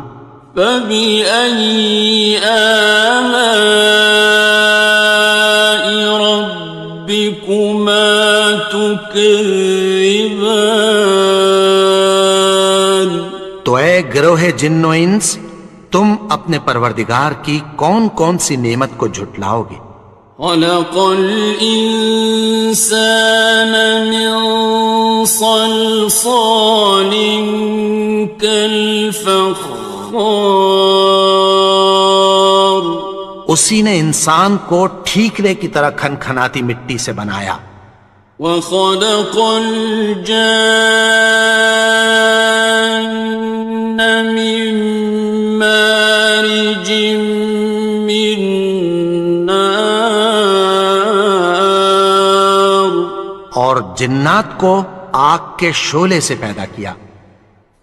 فبأي آلاء ربكما تكذبان. تو اے گروہ جن و انس، تم اپنے پروردگار کی کون کون سی نعمت کو جھٹلاؤ گے؟ خلق الإنسان من صلصال كالفخار. اسی نے انسان کو ٹھیکرے کی طرح کھنکھناتی مٹی سے بنایا. وخلق الجان من مارج من نار. اور جنات کو آگ کے شعلے سے پیدا کیا.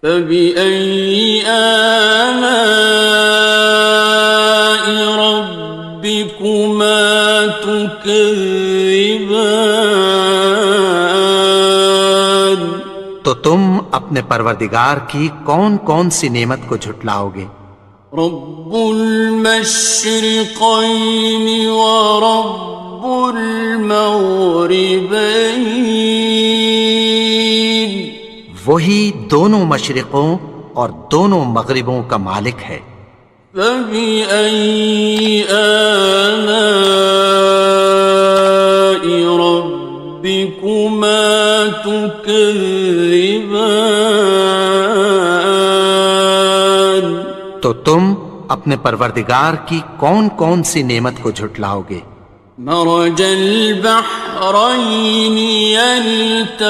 فبأي آلاء ربكما تكذبان. تو تم اپنے پروردگار کی کون کون سی نعمت کو جھٹلاؤ گے؟ رب المشرقين ورب المغربين. وہی دونوں مشرقوں اور دونوں مغربوں کا مالک ہے. فبأي آلاء ربكما تكذبان. تو تم اپنے پروردگار کی کون کون سی نعمت کو جھٹلاؤ گے؟ مرج البحرين يلتقيان.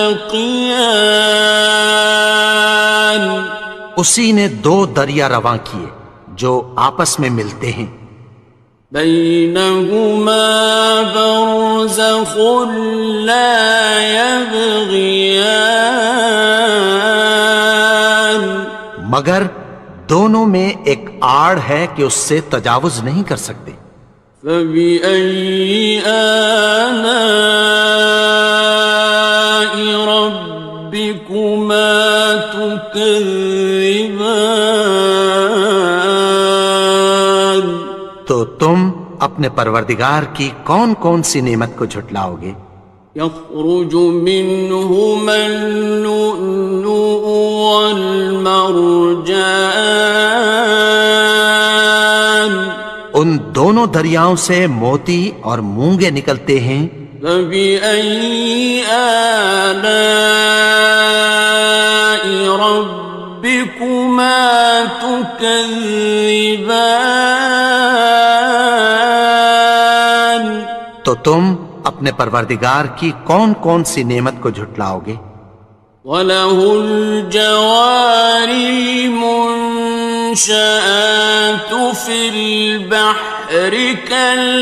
اسی نے دو دریا رواں کیے جو آپس میں ملتے ہیں. بينهما برزخ لا يبغيان. مگر دونوں میں ایک آڑ ہے کہ اس سے تجاوز نہیں کر سکتے. فبأي آلاء ربكما تكذبان. تو تم اپنے پروردگار کی کون کون سی نعمت کو جھٹلاؤ گے؟ يخرج منهما اللؤلؤ والمرجان. ان دونوں دریاؤں سے موتی اور مونگے نکلتے ہیں. فبأي آلاء ربكما تكذبان. تو تم اپنے پروردگار کی کون کون سی نعمت کو جھٹلاؤ گے؟ وَلَهُ الْجَوَارِ الْمُنشَآتُ فِي الْبَحْرِ كَالْأَعْلَامِ.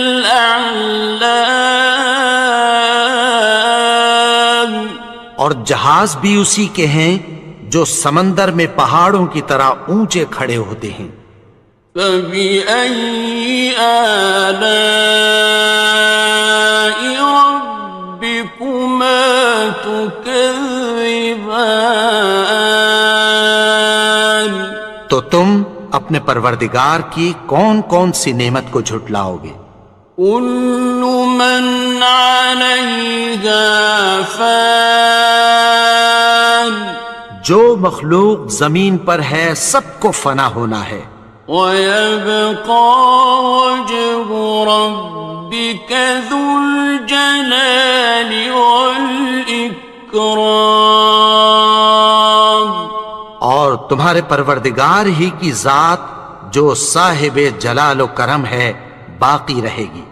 اور جہاز بھی اسی کے ہیں جو سمندر میں پہاڑوں کی طرح اونچے کھڑے ہوتے ہیں. فبأي آلاء ربكما تكذبان. تو تم اپنے پروردگار کی کون کون سی نعمت کو جھٹلاؤ گے؟ كل من عليها فان. جو مخلوق زمین پر ہے سب کو فنا ہونا ہے. ويبقى وجه ربك ذو الجلال والإكرام. اور تمہارے پروردگار ہی کی ذات جو صاحب جلال و کرم ہے باقی رہے گی.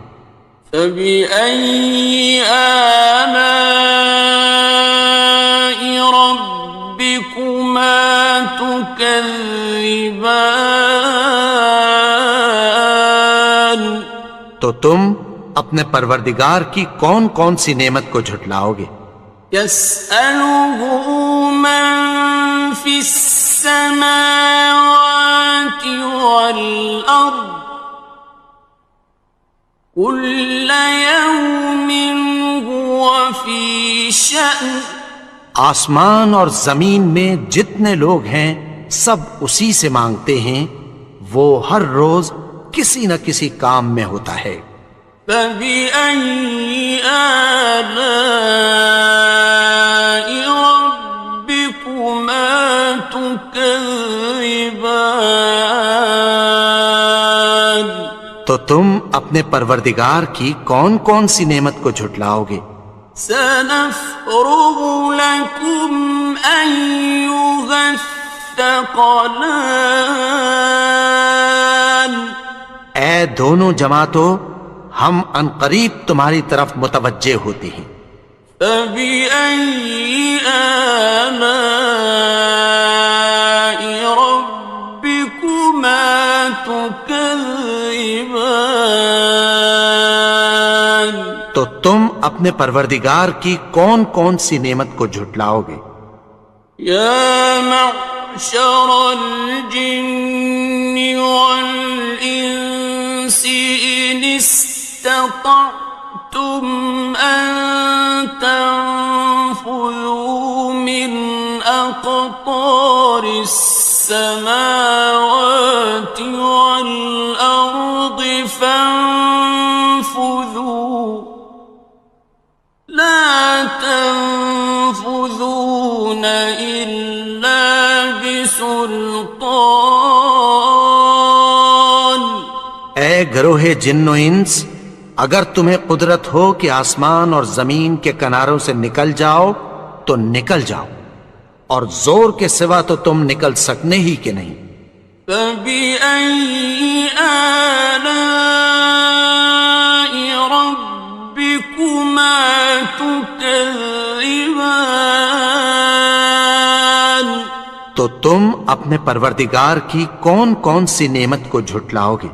فبأي آلاء ربكما تكذبان. تو تم اپنے پروردگار کی کون کون سی نعمت کو جھٹلاؤ گے؟ يسأله من في السماوات والأرض كل يوم هو في شأن. آسمان اور زمین میں جتنے لوگ ہیں سب اسی سے مانگتے ہیں، وہ ہر روز کسی نہ کسی کام میں ہوتا ہے۔ فبأي آلاء ربكما تكذبان؟ تو تم اپنے پروردگار کی کون کون سی نعمت کو جھٹلاؤ گے؟ سنفرغ لكم أيها الثقلان۔ اے دونوں جماعتوں، ہم عنقریب تمہاری طرف متوجہ ہوتے ہیں۔ فبأي آلاء ربكما تكذبان؟ تو تم اپنے پروردگار کی کون کون سی نعمت کو جھٹلاؤ گے؟ يا معشر الجن والإنس إن استطعتم أن تنفذوا من أقطار السماوات والأرض فانفذوا لا تنفذون إلا بسلطان۔ اے گروہ جن و انس، اگر تمہیں قدرت ہو کہ آسمان اور زمین کے کناروں سے نکل جاؤ تو نکل جاؤ، اور زور کے سوا تو تم نکل سکنے ہی کہ نہیں۔ فبأي آلاء ربكما تكذبان؟ تو تم اپنے پروردگار کی کون کون سی نعمت کو جھٹلاؤ گے؟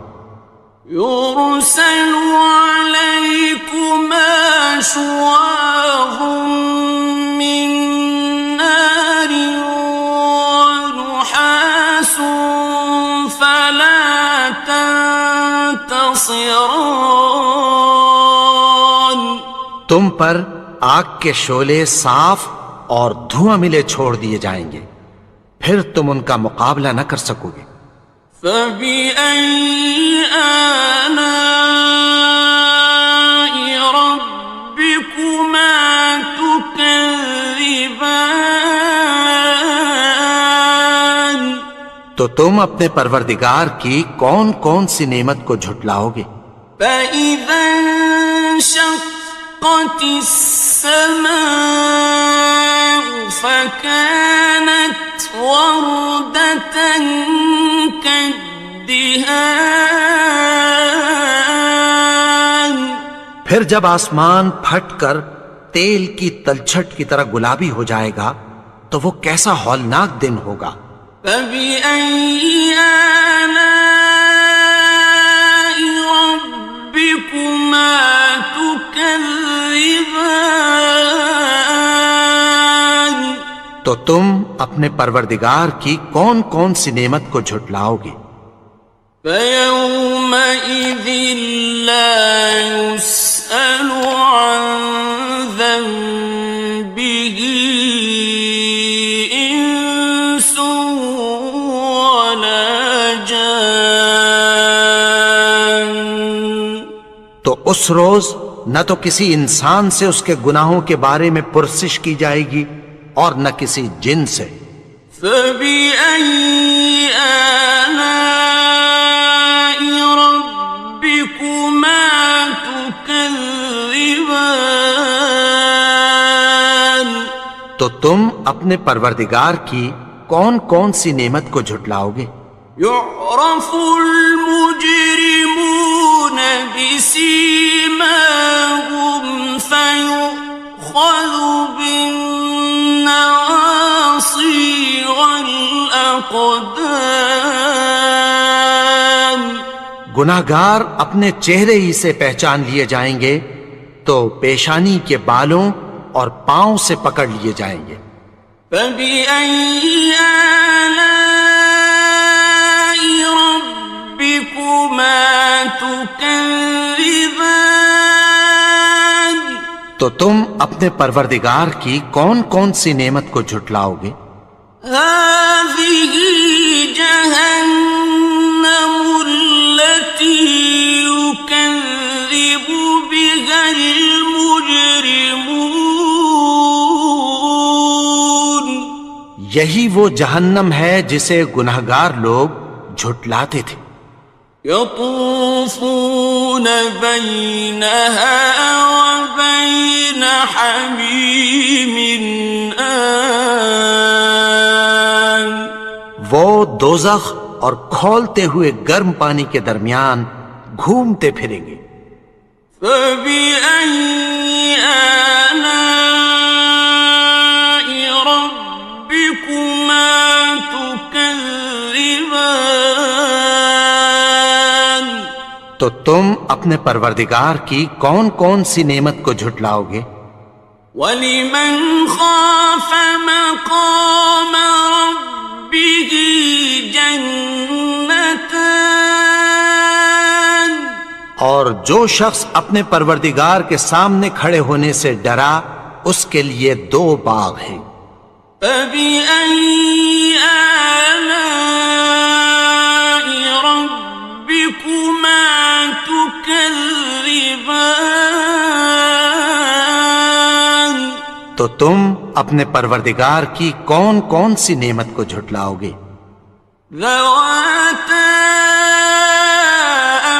يرسل عليكما شواظ من نار ونحاس فلا تنتصران۔ تم پر آگ کے شعلے صاف اور دھواں ملے چھوڑ دیے جائیں گے، پھر تم ان کا مقابلہ نہ کر سکو گے۔ فبأي آلاء ربكما تكذبان؟ تو تم اپنے پروردگار کی کون کون سی نعمت کو جھٹلاؤ گے؟ فإذا انشقت السماء فكانت وردة كالدهان۔ پھر جب آسمان پھٹ کر تیل کی تلچھٹ کی طرح گلابی ہو جائے گا تو وہ کیسا ہولناک دن ہوگا۔ فبأي آلاء ربكما تكذبان؟ تو تم اپنے پروردگار کی کون کون سی نعمت کو جھٹلاؤ گے؟ فيومئذ لا يسأل عن ذنبه إنس ولا جان۔ تو اس روز نہ تو کسی انسان سے اس کے گناہوں کے بارے میں پرسش کی جائے گی اور نہ کسی جن سے۔ فبأي آلاء ربكما تكذبان؟ تو تم اپنے پروردگار کی کون کون سی نعمت کو جھٹلاؤ گے؟ يعرف المجرمون بسيماهم فيؤخذ بالنواصي والأقدام۔ گناہگار اپنے چہرے ہی سے پہچان لیے جائیں گے تو پیشانی کے بالوں اور پاؤں سے پکڑ لیے جائیں گے۔ فبأي آلاء ربكما تكذبان؟ تو تم اپنے پروردگار کی کون کون سی نعمت کو جھٹلاؤ گے؟ هذه جهنم التي يكذب بها المجرمون یہی وہ جہنم ہے جسے گنہگار لوگ جھٹلاتے تھے۔ يطوفون بينها وبين حميم آن وہ دوزخ اور کھولتے ہوئے گرم پانی کے درمیان گھومتے پھریں گے۔ فبأي آلاء ربكما تكذبان تو تم اپنے پروردگار کی کون کون سی نعمت کو جھٹلاؤ گے؟ وَلِمَنْ خَافَ مَقَامَ رَبِّهِ جَنَّتَانِ اور جو شخص اپنے پروردگار کے سامنے کھڑے ہونے سے ڈرا اس کے لیے دو باغ ہیں۔ فَبِأَيِّ آلَاءِ رَبِّكُمَا تُكَذِّبَانِ تو تم اپنے پروردگار کی کون کون سی نعمت کو جھٹلاؤ گے؟ ذَوَاتَا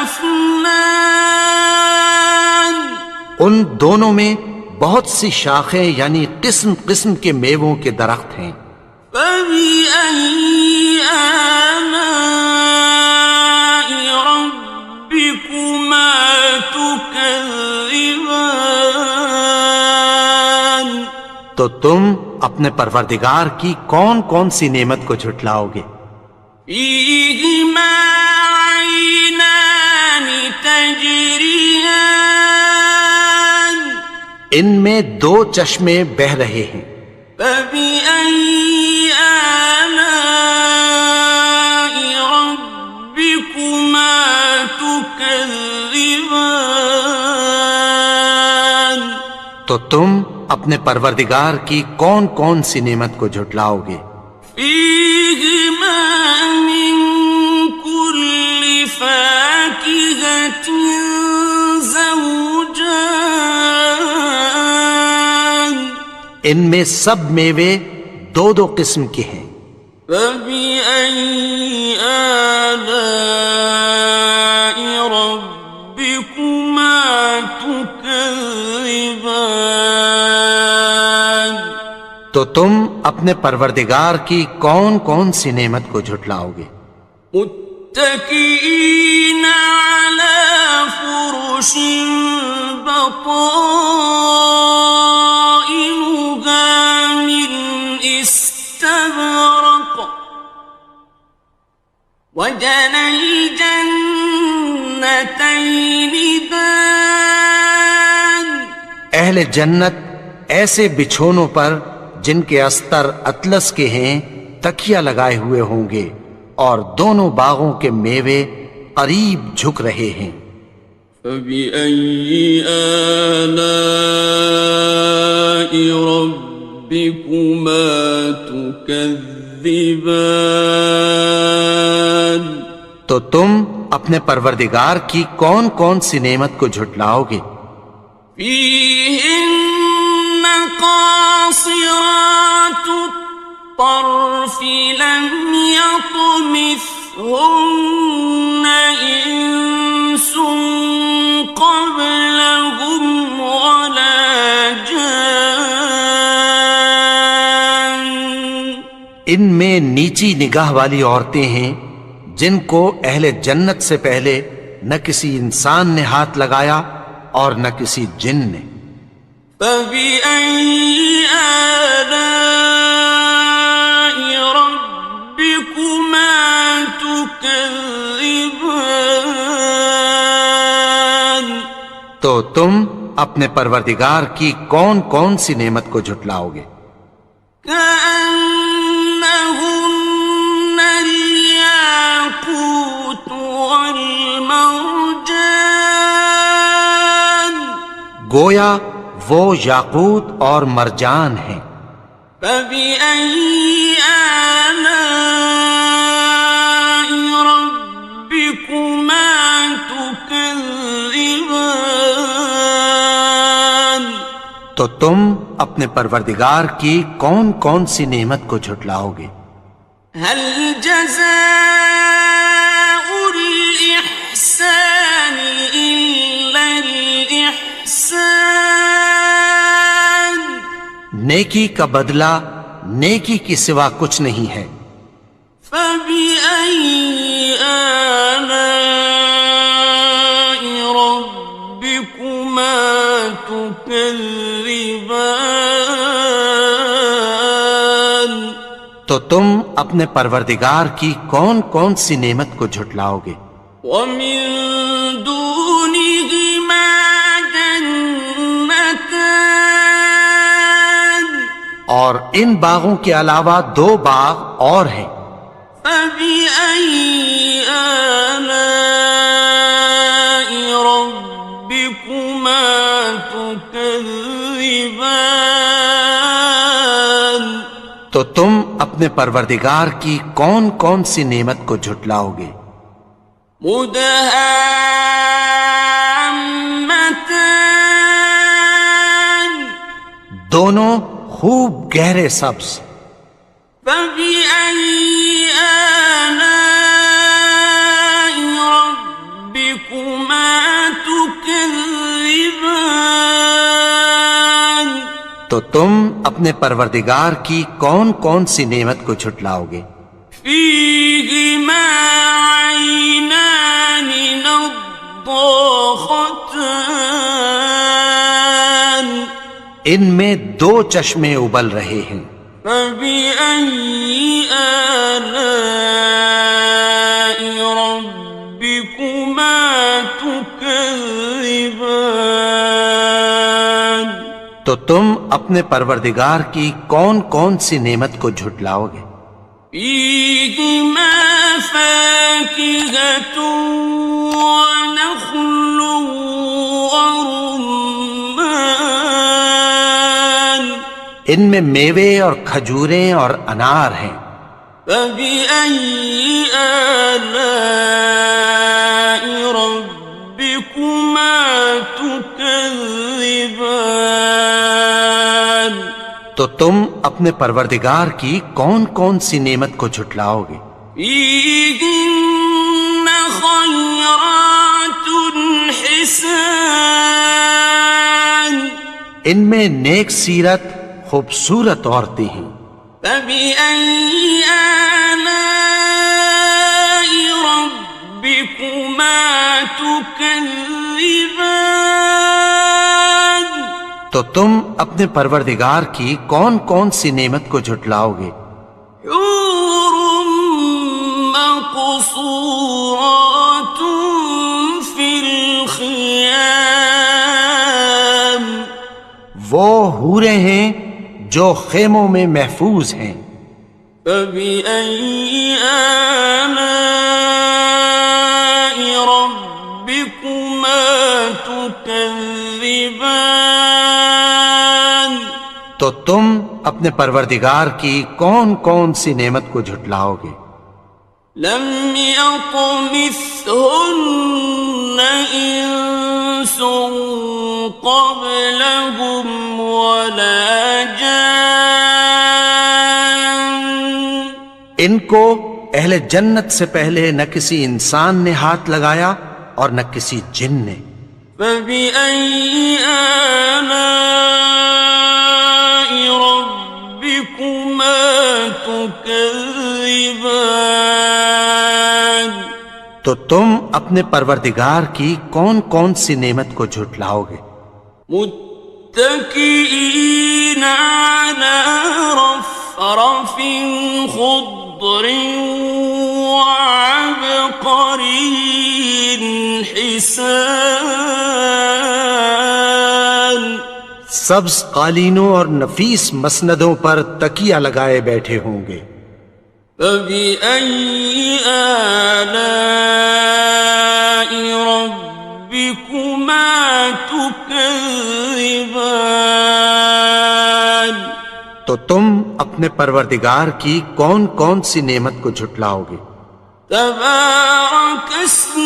أَفْنَانٍ ان دونوں میں بہت سی شاخیں یعنی قسم قسم کے میووں کے درخت ہیں۔ فَبِأَيِّ آلَاءِ رَبِّكُمَا تُكَذِّبَانِ تو تم اپنے پروردگار کی کون کون سی نعمت کو جھٹلاؤ گے؟ فِيهِمَا عَيْنَانِ تَجْرِيَانِ ان میں دو چشمے بہہ رہے ہیں۔ فَبِأَيِّ آلَاءِ رَبِّكُمَا تُكَذِّبَانِ تو تم اپنے پروردگار کی کون کون سی نعمت کو جھٹلاؤ گے؟ فِيهِمَا مِن كُلِّ فَاكِهَةٍ زَوْجَانِ ان میں سب میوے دو دو قسم کے ہیں۔ فَبِأَيِّ آلَاءِ رَبِّكُمَا تُكَذِّبَانِ تو تم اپنے پروردگار کی کون کون سی نعمت کو جھٹلاؤ گے؟ متكئين على فرش بطائنها من استبرق وجنى الجنتين دان اہل جنت ایسے بچھونوں پر جن کے استر اطلس کے ہیں تکیہ لگائے ہوئے ہوں گے اور دونوں باغوں کے میوے قریب جھک رہے ہیں۔ فَبِأَيِّ آلَاءِ رَبِّكُمَا تُكَذِّبَانِ تو تم اپنے پروردگار کی کون کون سی نعمت کو جھٹلاؤ گے؟ فِيهِنَّ قَاصِرَاتُ الطَّرْفِ لَمْ يَطْمِثْهُنَّ إِنسٌ قَبْلَهُمْ وَلَا جَانٌّ ان میں نیچی نگاہ والی عورتیں ہیں جن کو اہل جنت سے پہلے نہ کسی انسان نے ہاتھ لگایا اور نہ کسی جن نے۔ فَبِأَيِّ آلَاءِ رَبِّكُمَا تُكَذِّبَانِ تو تم اپنے پروردگار کی کون کون سی نعمت کو جھٹلاؤ گے؟ كَأَنَّهُنَّ الْيَاقُوتُ وَالْمَرْجَانُ گویا وہ یاقوت اور مرجان ہیں۔ فبأي آلاء ربكما تكذبان؟ تو تم اپنے پروردگار کی کون کون سی نعمت کو جھٹلاؤ گے؟ هل جزاء الإحسان إلا الإحسان؟ نیکی کا بدلہ نیکی کی سوا کچھ نہیں ہے۔ فبأي آلاء ربكما تكذبان؟ تو تم اپنے پروردگار کی کون کون سی نعمت کو جھٹلاؤ گے؟ ومن دونهما جنتان؟ اور ان باغوں کے علاوہ دو باغ اور ہیں۔ فبأي آلاء ربكما تكذبان؟ تو تم اپنے پروردگار کی کون کون سی نعمت کو جھٹلاؤ گے؟ مدهامتان؟ دونوں خوب گہرے سبز۔ فبأي آلاء ربكما تكذبان؟ تو تم اپنے پروردگار کی کون کون سی نعمت کو جھٹلاؤ گے؟ فيهما عينان نضاختان؟ ان میں دو چشمے ابل رہے ہیں۔ فبأي آلاء ربكما تكذبان؟ تو تم اپنے پروردگار کی کون کون سی نعمت کو جھٹلاؤ گے؟ فيهما فاكهة ونخل ورمان؟ ان میں میوے اور کھجوریں اور انار ہیں۔ فبأي آلاء ربكما تكذبان؟ تو تم اپنے پروردگار کی کون کون سی نعمت کو جھٹلاؤ گے؟ فيهن خيرات حسان؟ ان میں نیک سیرت خوبصورت عورتیں ہیں۔ فبأي آلاء ربكما تكذبان؟ تو تم اپنے پروردگار کی کون کون سی نعمت کو جھٹلاؤ گے؟ حور مقصورات في الخيام؟ وہ حوریں ہیں جو خیموں میں محفوظ ہیں۔ فبأي آلاء ربكما تكذبان؟ تو تم اپنے پروردگار کی کون کون سی نعمت کو جھٹلاؤ گے؟ لم يطمثهن إنس قبلهم ولا جان؟ ان کو اہل جنت سے پہلے نہ کسی انسان نے ہاتھ لگایا اور نہ کسی جن نے۔ فبأي آلاء ربكما تكذبان؟ تو تم اپنے پروردگار کی کون کون سی نعمت کو جھٹلاؤ گے؟ متكئين على رفرف خضر وعبقري حسان؟ سبز قالینوں اور نفیس مسندوں پر تکیہ لگائے بیٹھے ہوں گے۔ فبأي آلاء ربكما تكذبان؟ تو تم اپنے پروردگار کی کون کون سی نعمت کو جھٹلاؤ گے؟ تبارك اسم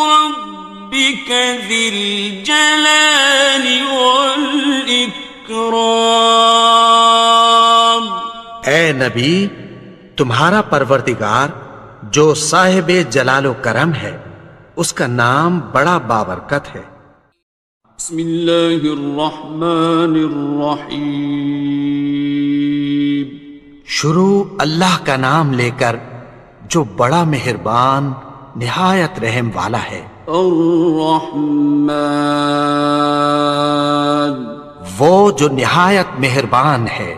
ربك ذي الجلال والإكرام. اے نبی، تمہارا پروردگار جو صاحب جلال و کرم ہے، اس کا نام بڑا بابرکت ہے. بسم اللہ الرحمن الرحیم. شروع اللہ کا نام لے کر جو بڑا مہربان نہایت رحم والا ہے. الرحمن وہ جو نہایت مہربان ہے.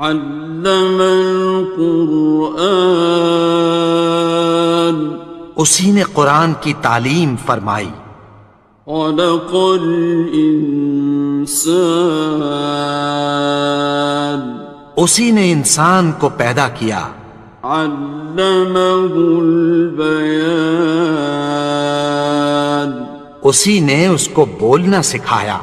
علم القرآن اسی نے قرآن کی تعلیم فرمائی. خلق الانسان اسی نے انسان کو پیدا کیا. علمہ البیان اسی نے اس کو بولنا سکھایا.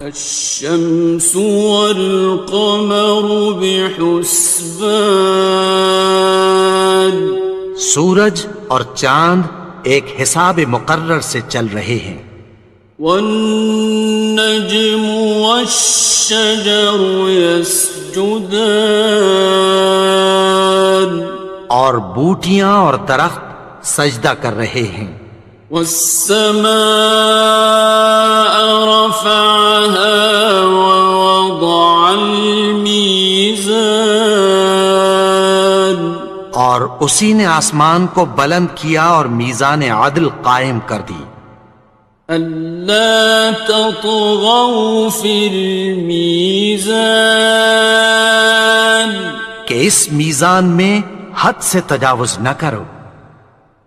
الشمس والقمر بحسبان سورج اور چاند ایک حساب مقرر سے چل رہے ہیں. والنجم والشجر يسجدان اور بوٹیاں اور درخت سجدہ کر رہے ہیں. والسماء رفعها ووضع الميزان اور اسی نے آسمان کو بلند کیا اور میزان عدل قائم کر دی. ألا تطغوا في الميزان کہ اس میزان میں حد سے تجاوز نہ کرو.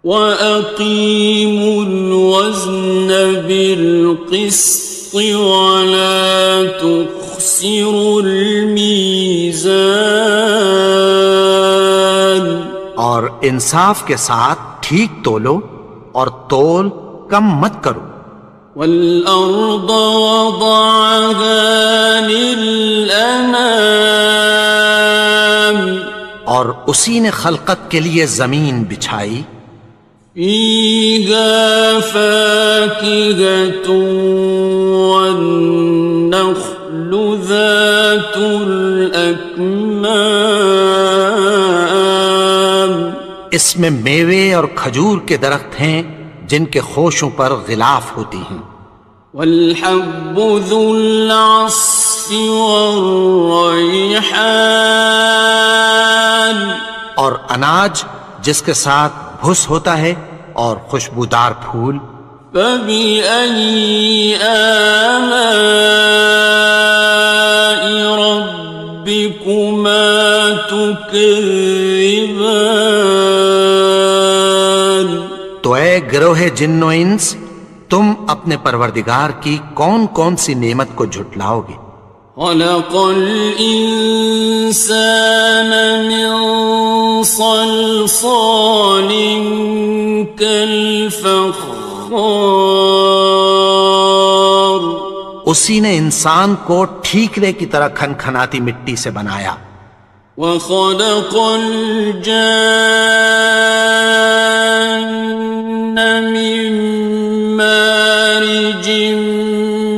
وَأَقِيمُوا الْوَزْنَ بِالْقِسْطِ وَلَا تُخْسِرُوا الْمِيزَانَ اور انصاف کے ساتھ ٹھیک تولو اور تول کم مت کرو. وَالْأَرْضَ وَضَعَهَا لِلْأَنَامِ اور اسی نے خلقت کے لیے زمین بچھائی. فِيهَا فَاكِهَةٌ وَالنَّخْلُ ذَاتُ الْأَكْمَامِ اس میں میوے اور کھجور کے درخت ہیں جن کے خوشوں پر غلاف ہوتی ہیں. وَالْحَبُّ ذُو الْعَصْفِ وَالرَّيْحَانِ اور اناج جس کے ساتھ بھس ہوتا ہے اور خوشبودار پھول. فَبِأَيِّ آلَاءِ رَبِّكُمَا تُكَذِّبَانِ تو اے گروہ جن و انس، تم اپنے پروردگار کی کون کون سی نعمت کو جھٹلاؤ گے؟ خلق الإنسان من صلصال كالفخار اسی نے انسان کو ٹھیکرے کی طرح کھنکھناتی مٹی سے بنایا. وخلق الجان من مارج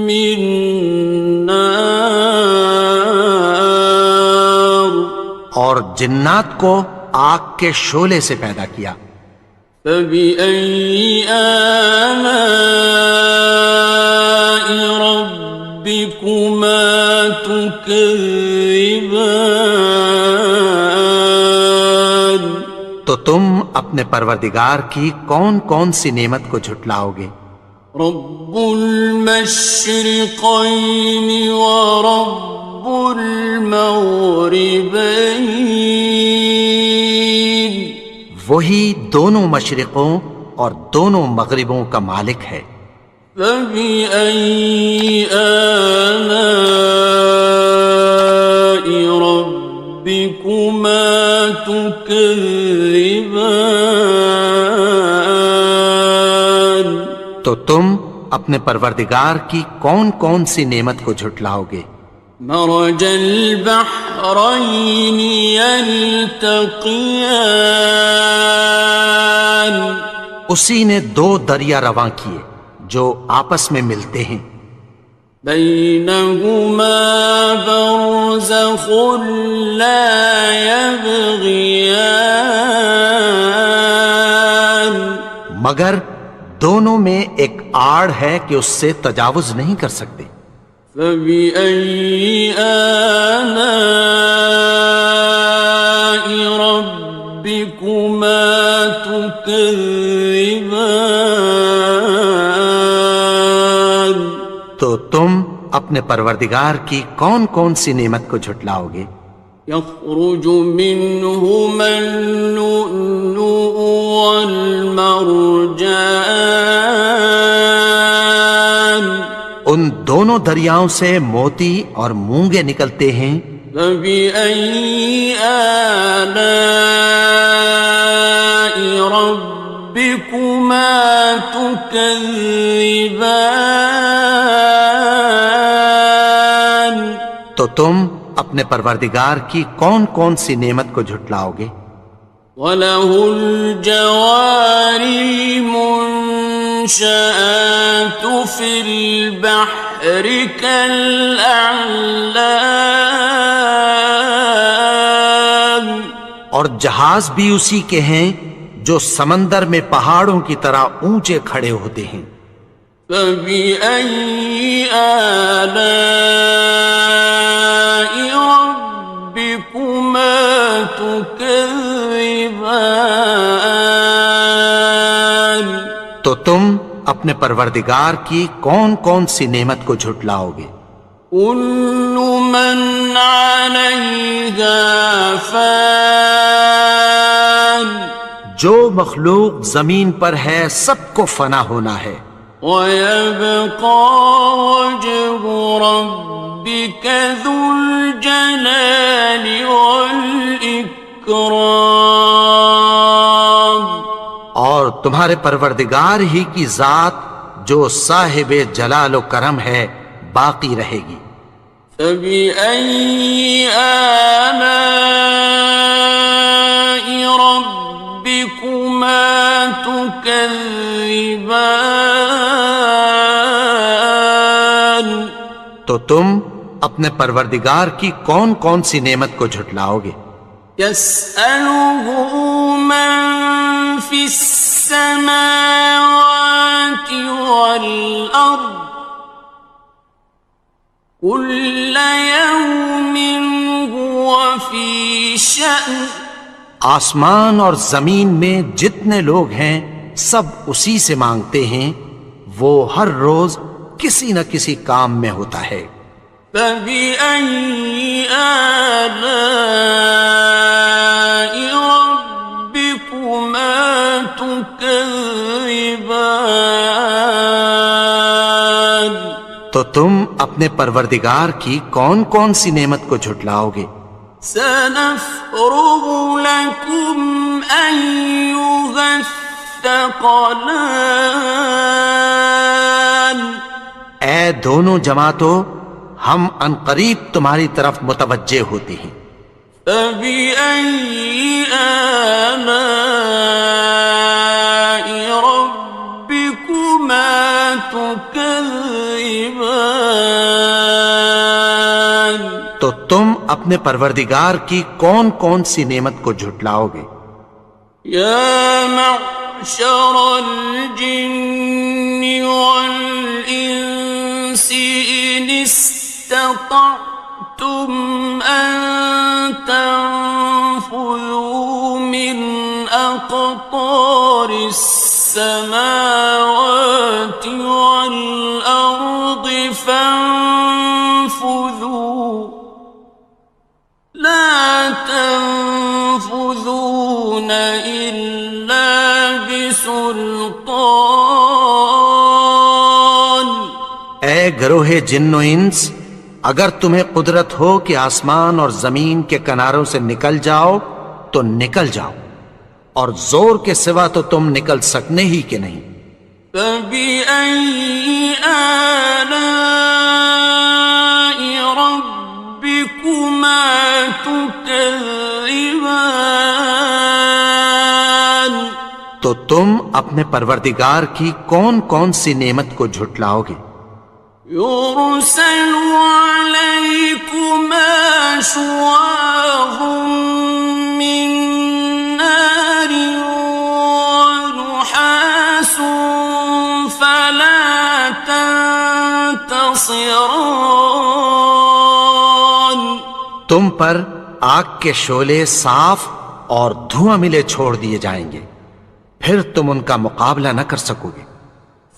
من نار اور جنات کو آگ کے شعلے سے پیدا کیا. فبأي آلاء ربكما تكذبان تو تم اپنے پروردگار کی کون کون سی نعمت کو جھٹلاؤ گے؟ رب المشرقين ورب المغربين وہی دونوں مشرقوں اور دونوں مغربوں کا مالک ہے. فبأي آلاء ربكما تكذبان تو تم اپنے پروردگار کی کون کون سی نعمت کو جھٹلاؤ گے؟ مرج البحرين يلتقيان اسی نے دو دریا رواں کیے جو آپس میں ملتے ہیں، بينهما برزخ لا يبغيان مگر دونوں میں ایک آڑ ہے کہ اس سے تجاوز نہیں کر سکتے۔ فبأي آلاء ربكما تكذبان تو تم اپنے پروردگار کی کون کون سی نعمت کو جھٹلاؤ گے؟ يخرج منهما اللؤلؤ والمرجان ان دونوں دریاؤں سے موتی اور مونگے نکلتے ہیں۔ فبأي آلاء ربكما تكذبان تو تم اپنے پروردگار کی کون کون سی نعمت کو جھٹلاؤ گے؟ وَلَهُ الْجَوَارِ الْمُنشَآتُ فِي الْبَحْرِ كَالْأَعْلَامِ اور جہاز بھی اسی کے ہیں جو سمندر میں پہاڑوں کی طرح اونچے کھڑے ہوتے ہیں۔ فَبِأَيِّ آلَاءِ رَبِّكُمَا تُكَذِّبَانِ تو تم اپنے پروردگار کی کون کون سی نعمت کو جھٹلاؤ گے؟ كُلُّ مَنْ عَلَيْهَا فَانٍ جو مخلوق زمین پر ہے سب کو فنا ہونا ہے، وَيَبْقَى وَجْهُ رَبِّكَ ذُو الْجَلَالِ وَالْإِكْرَامِ اور تمہارے پروردگار ہی کی ذات جو صاحب جلال و کرم ہے باقی رہے گی۔ فَبِأَيِّ آلَاءِ رَبِّكُمَا تُكَذِّبَانِ تو تم اپنے پروردگار کی کون کون سی نعمت کو جھٹلاؤ گے؟ يَسْأَلُهُ مَن فِي السَّمَاوَاتِ وَالْأَرْضِ كُلَّ يَوْمٍ هُوَ فِي شَأْنٍ آسمان اور زمین میں جتنے لوگ ہیں سب اسی سے مانگتے ہیں، وہ ہر روز کسی نہ کسی کام میں ہوتا ہے۔ فَبِأَيِّ آلَاءِ رَبِّكُمَا تُكَذِّبَانِ تو تم اپنے پروردگار کی کون کون سی نعمت کو جھٹلاؤ گے؟ سَنَفْرُغُ لَكُمْ أَيُّهَ الثَّقَلَانِ اے دونوں جماعتوں، ہم عنقریب تمہاری طرف متوجہ ہوتے ہیں۔ فَبِأَيِّ آلَاءِ رَبِّكُمَا تُكَذِّبَانِ تو تم اپنے پروردگار کی کون کون سی نعمت کو جھٹلاؤ گے؟ يَا مَعْشَرَ الْجِنِّ وَالْإِنسِ إِنِ اسْتَطَعْتُمْ أَن تَنفُذُوا مِنْ أَقْطَارِ السَّمَاوَاتِ وَالْأَرْضِ فَانفُذُوا لَا تَنفُذُونَ إِلَّا بِسُلْطَانٍ اے گروہ جن و انس، اگر تمہیں قدرت ہو کہ آسمان اور زمین کے کناروں سے نکل جاؤ تو نکل جاؤ، اور زور کے سوا تو تم نکل سکنے ہی کہ نہیں۔ فَبِأَيِّ آلَاءِ رَبِّكُمَا تو تم اپنے پروردگار کی کون کون سی نعمت کو جھٹلاؤ گے؟ يرسل عليكما شواظ من نار ونحاس فلا تنتصران. تم پر آگ کے شعلے صاف اور دھواں ملے چھوڑ دیے جائیں گے، پھر تم ان کا مقابلہ نہ کر سکو گے۔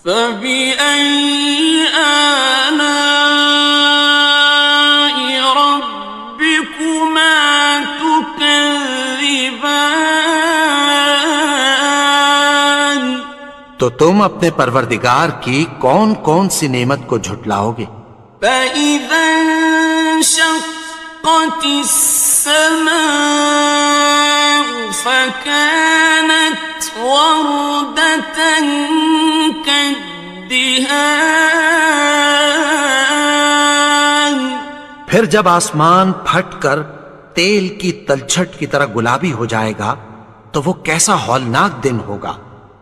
فَبِأَيِّ آلَاءِ رَبِّكُمَا تُكَذِّبَانِ. تو تم اپنے پروردگار کی کون کون سی نعمت کو جھٹلاؤ گے؟ فَإِذَا انشَقَّتِ السَّمَاءُ فَكَانَتْ وَرْدَةً كَالدِّهَانِ. پھر جب آسمان پھٹ کر تیل کی تلچھٹ کی طرح گلابی ہو جائے گا تو وہ کیسا ہولناک دن ہوگا۔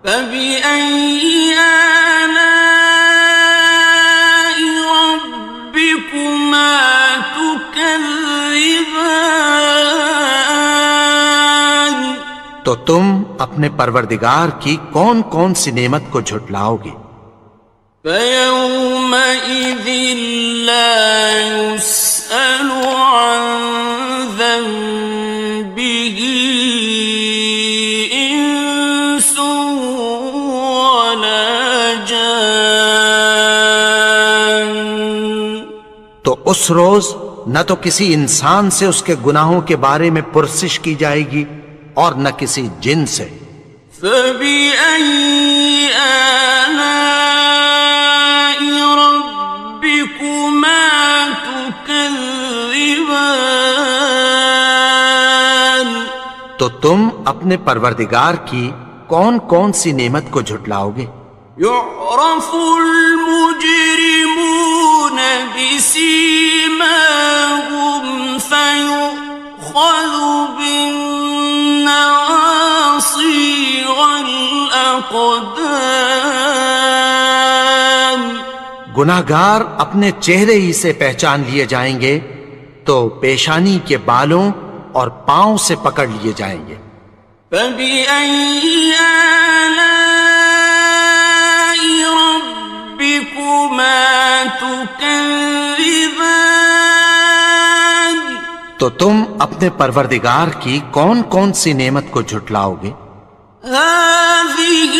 فَبِأَيِّ آلَاءِ رَبِّكُمَا تُكَذِّبَانِ. تو تم اپنے پروردگار کی کون کون سی نعمت کو جھٹلاؤ گے؟ فَيَوْمَئِذٍ لَا يُسْأَلُ عَنْ ذَنبِهِ إِنسٌ وَلَا جَانٌ. تو اس روز نہ تو کسی انسان سے اس کے گناہوں کے بارے میں پرسش کی جائے گی اور نہ کسی جن سے۔ فَبِأَيِّ آلَاءِ رَبِّكُمَا تُكَذِّبَانِ. تو تم اپنے پروردگار کی کون کون سی نعمت کو جھٹلاؤ گے؟ يُعْرَفُ الْمُجْرِمُونَ بِسِيمَاهُمْ فَيُؤْخَذُ بِالنَّوَاصِي وَالْأَقْدَامِ. گناہگار اپنے چہرے ہی سے پہچان لیے جائیں گے تو پیشانی کے بالوں اور پاؤں سے پکڑ لیے جائیں گے۔ فَبِأَيِّ آلَاءِ رَبِّكُمَا تُكَذِّبَانِ. تو تم اپنے پروردگار کی کون کون سی نعمت کو جھٹلاؤ گے؟ هَٰذِهِ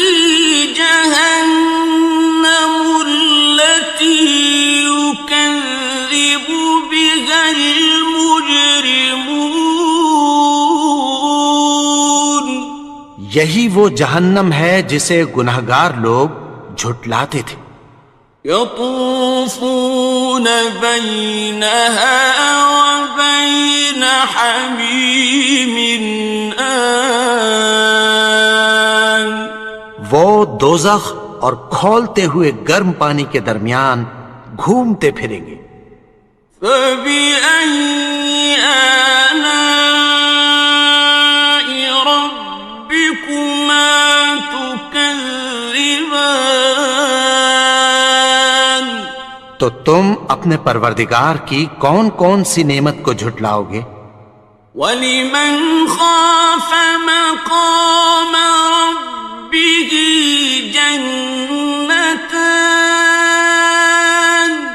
جَهَنَّمُ الَّتِي يُكَذِّبُ بِهَا الْمُجْرِمُونَ. یہی وہ جہنم ہے جسے گناہگار لوگ جھٹلاتے تھے۔ يَطُوفُونَ بَيْنَهَا وَبَيْنَ حَمِيمٍ آنٍ. وہ دوزخ اور کھولتے ہوئے گرم پانی کے درمیان گھومتے پھریں گے۔ فَبِأَيِّ آلَاءِ رَبِّكُمَا تُكَذِّبَانِ. تو تم اپنے پروردگار کی کون کون سی نعمت کو جھٹلاؤ گے؟ وَلِمَنْ خَافَ مَقَامَ رَبِّهِ جَنَّتَانِ.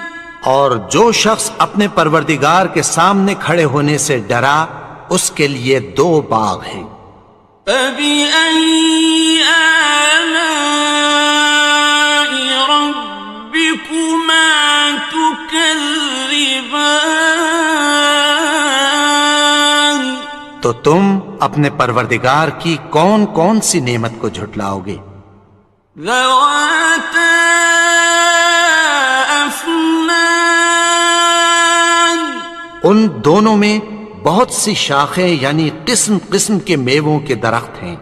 اور جو شخص اپنے پروردگار کے سامنے کھڑے ہونے سے ڈرا اس کے لیے دو باغ ہیں۔ فَبِأَيِّ آلَاءِ رَبِّكُمَا تُكَذِّبَانِ. تو تم اپنے پروردگار کی کون کون سی نعمت کو جھٹلاؤ گے؟ ذَوَاتَا أَفْنَانٍ. ان دونوں میں بہت سی شاخیں یعنی قسم قسم کے میووں کے درخت ہیں۔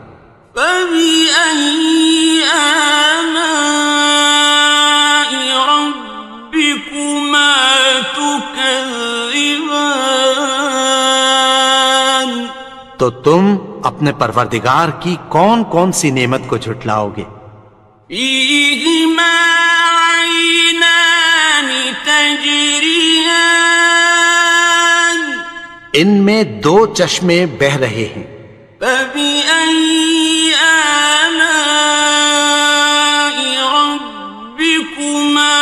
فَبِأَيِّ آلَاءِ رَبِّكُمَا تُكَذِّبَانِ. تو تم اپنے پروردگار کی کون کون سی نعمت کو جھٹلاؤ گے؟ فيهما عينان تجريان ان میں دو چشمے بہ رہے ہیں، فبأي آلاء ربكما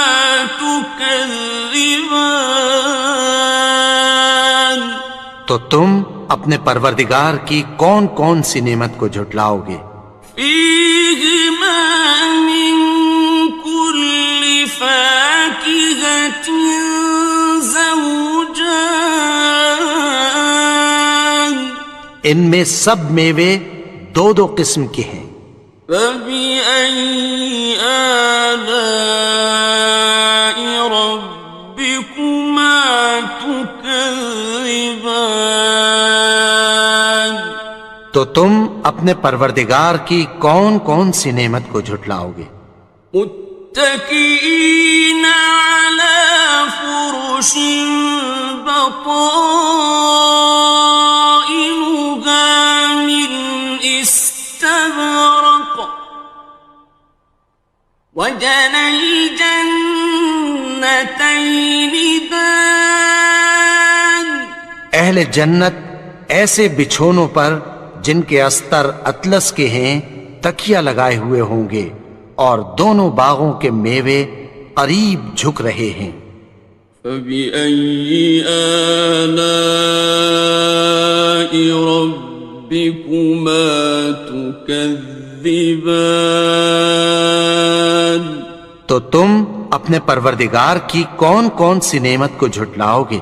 تكذبان تو تم اپنے پروردگار کی کون کون سی نعمت کو جھٹلاؤ گے؟ فيهما من كل فاكهة زوجان ان میں سب میوے دو دو قسم کے ہیں، فبأي آلاء ربكما تكذبان تو تم اپنے پروردگار کی کون کون سی نعمت کو جھٹلاؤ گے؟ متكئين على فرش بطائنها من استبرق وجنى الجنتين دان اہل جنت ایسے بچھونوں پر جن کے استر اطلس کے ہیں تکیہ لگائے ہوئے ہوں گے، اور دونوں باغوں کے میوے قریب جھک رہے ہیں۔ فبأي آلاء ربكما تكذبان تو تم اپنے پروردگار کی کون کون سی نعمت کو جھٹلاؤ گے؟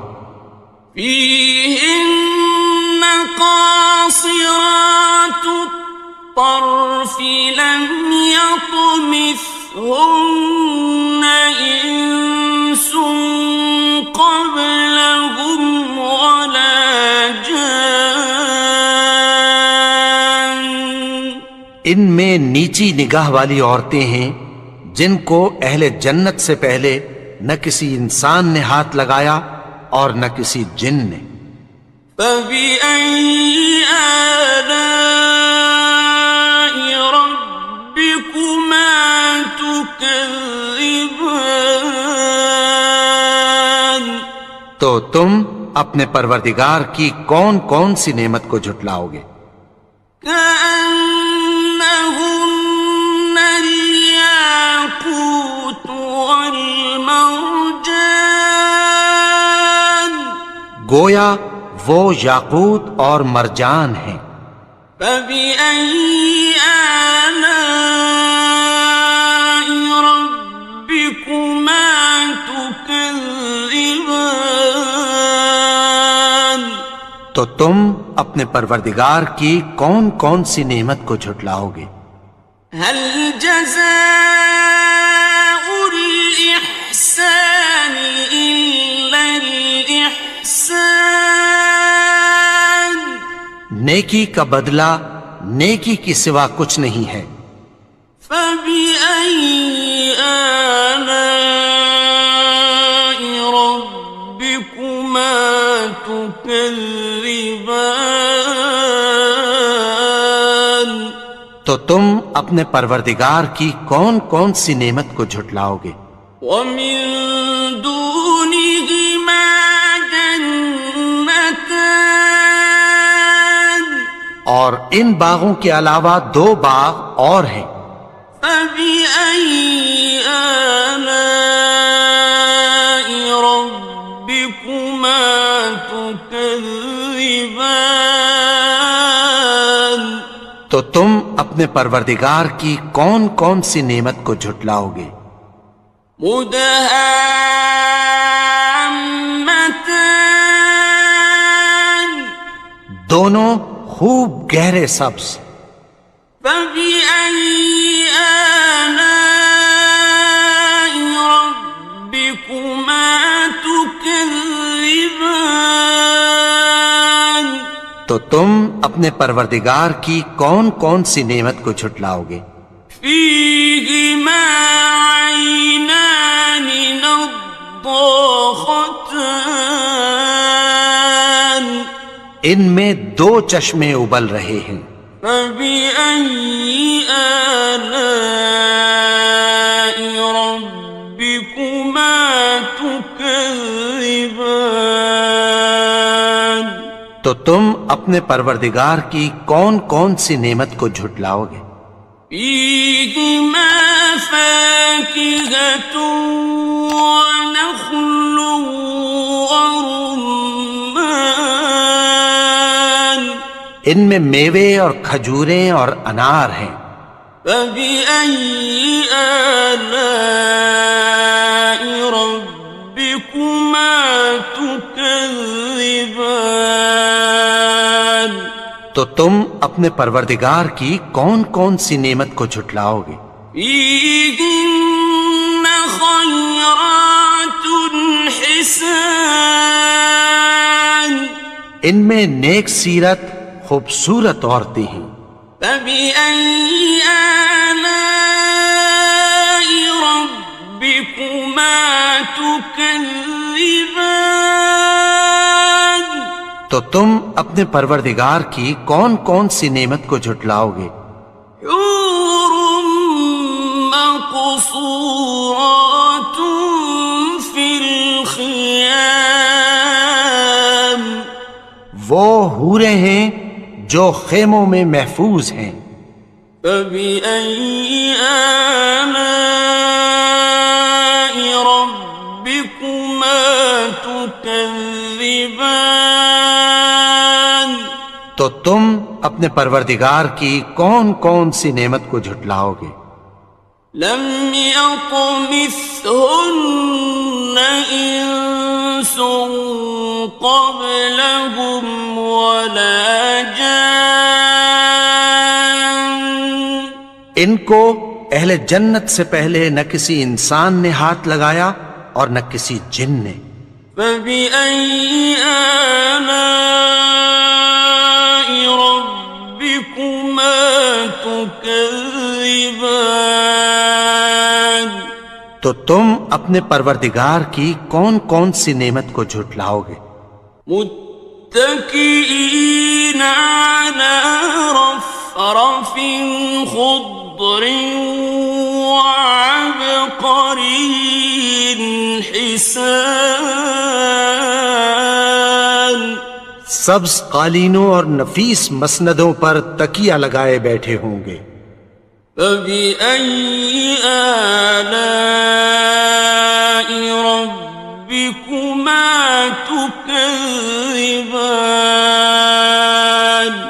فيهن قاصرات الطرف لم يطمثهن إنس قبلهم ولا جان ان میں نیچی نگاہ والی عورتیں ہیں جن کو اہل جنت سے پہلے نہ کسی انسان نے ہاتھ لگایا اور نہ کسی جن نے۔ فبأي آلاء ربكما تكذبان تو تم اپنے پروردگار کی کون کون سی نعمت کو جھٹلاؤ گے؟ كأنهن الياقوت والمرجان گویا وہ یاقوت اور مرجان ہیں۔ فبأي آلاء ربكما تكذبان تو تم اپنے پروردگار کی کون کون سی نعمت کو جھٹلاؤ گے؟ هل جزاء الإحسان إلا الإحسان نیکی کا بدلہ نیکی کی سوا کچھ نہیں ہے۔ فبأي آلاء ربكما تكذبان تو تم اپنے پروردگار کی کون کون سی نعمت کو جھٹلاؤ گے؟ ومن دونهما جنتان اور ان باغوں کے علاوہ دو باغ اور ہیں۔ فبأي آلاء ربكما تكذبان تو تم اپنے پروردگار کی کون کون سی نعمت کو جھٹلاؤ گے؟ مدهامتان دونوں خوب گہرے سبز۔ فبأي آلاء ربكما تكذبان تو تم اپنے پروردگار کی کون کون سی نعمت کو جھٹلاؤ گے؟ فيهما عينان نضاختان ان میں دو چشمے ابل رہے ہیں۔ فبأي آلاء ربكما تكذبان تو تم اپنے پروردگار کی کون کون سی نعمت کو جھٹلاؤ گے؟ فيهما فاكهة ونخل ورمان ان میں میوے اور کھجوریں اور انار ہیں۔ فبأي آلاء ربكما تكذبان تو تم اپنے پروردگار کی کون کون سی نعمت کو جھٹلاؤ گے؟ فيهن خيرات حسان ان میں نیک سیرت خوبصورت عورتیں ہیں۔ فبأي آلاء ربكما تكذبان تو تم اپنے پروردگار کی کون کون سی نعمت کو جھٹلاؤ گے؟ حور مقصورات في الخيام وہ حوریں ہیں جو خیموں میں محفوظ ہیں۔ فبأي آلاء ربكما تكذبان تو تم اپنے پروردگار کی کون کون سی نعمت کو جھٹلاؤ گے؟ لم يطمثهن إنس قبلهم ولا جان ان کو اہل جنت سے پہلے نہ کسی انسان نے ہاتھ لگایا اور نہ کسی جن نے۔ فبأي آلاء ربكما تكذبان تو تم اپنے پروردگار کی کون کون سی نعمت کو جھٹلاؤ گے؟ متكئين على رفرف خضر وعبقري حسان سبز قالینوں اور نفیس مسندوں پر تکیہ لگائے بیٹھے ہوں گے۔ فبأي آلاء ربكما تكذبان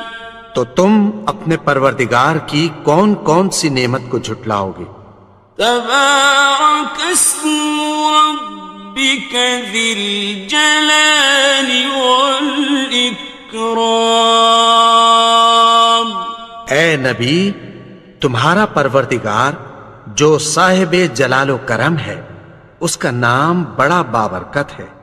تو تم اپنے پروردگار کی کون کون سی نعمت کو جھٹلاؤ گے؟ تبارك اسم ربك ذي الجلال والإكرام اے نبی، تمہارا پروردگار جو صاحب جلال و کرم ہے، اس کا نام بڑا بابرکت ہے۔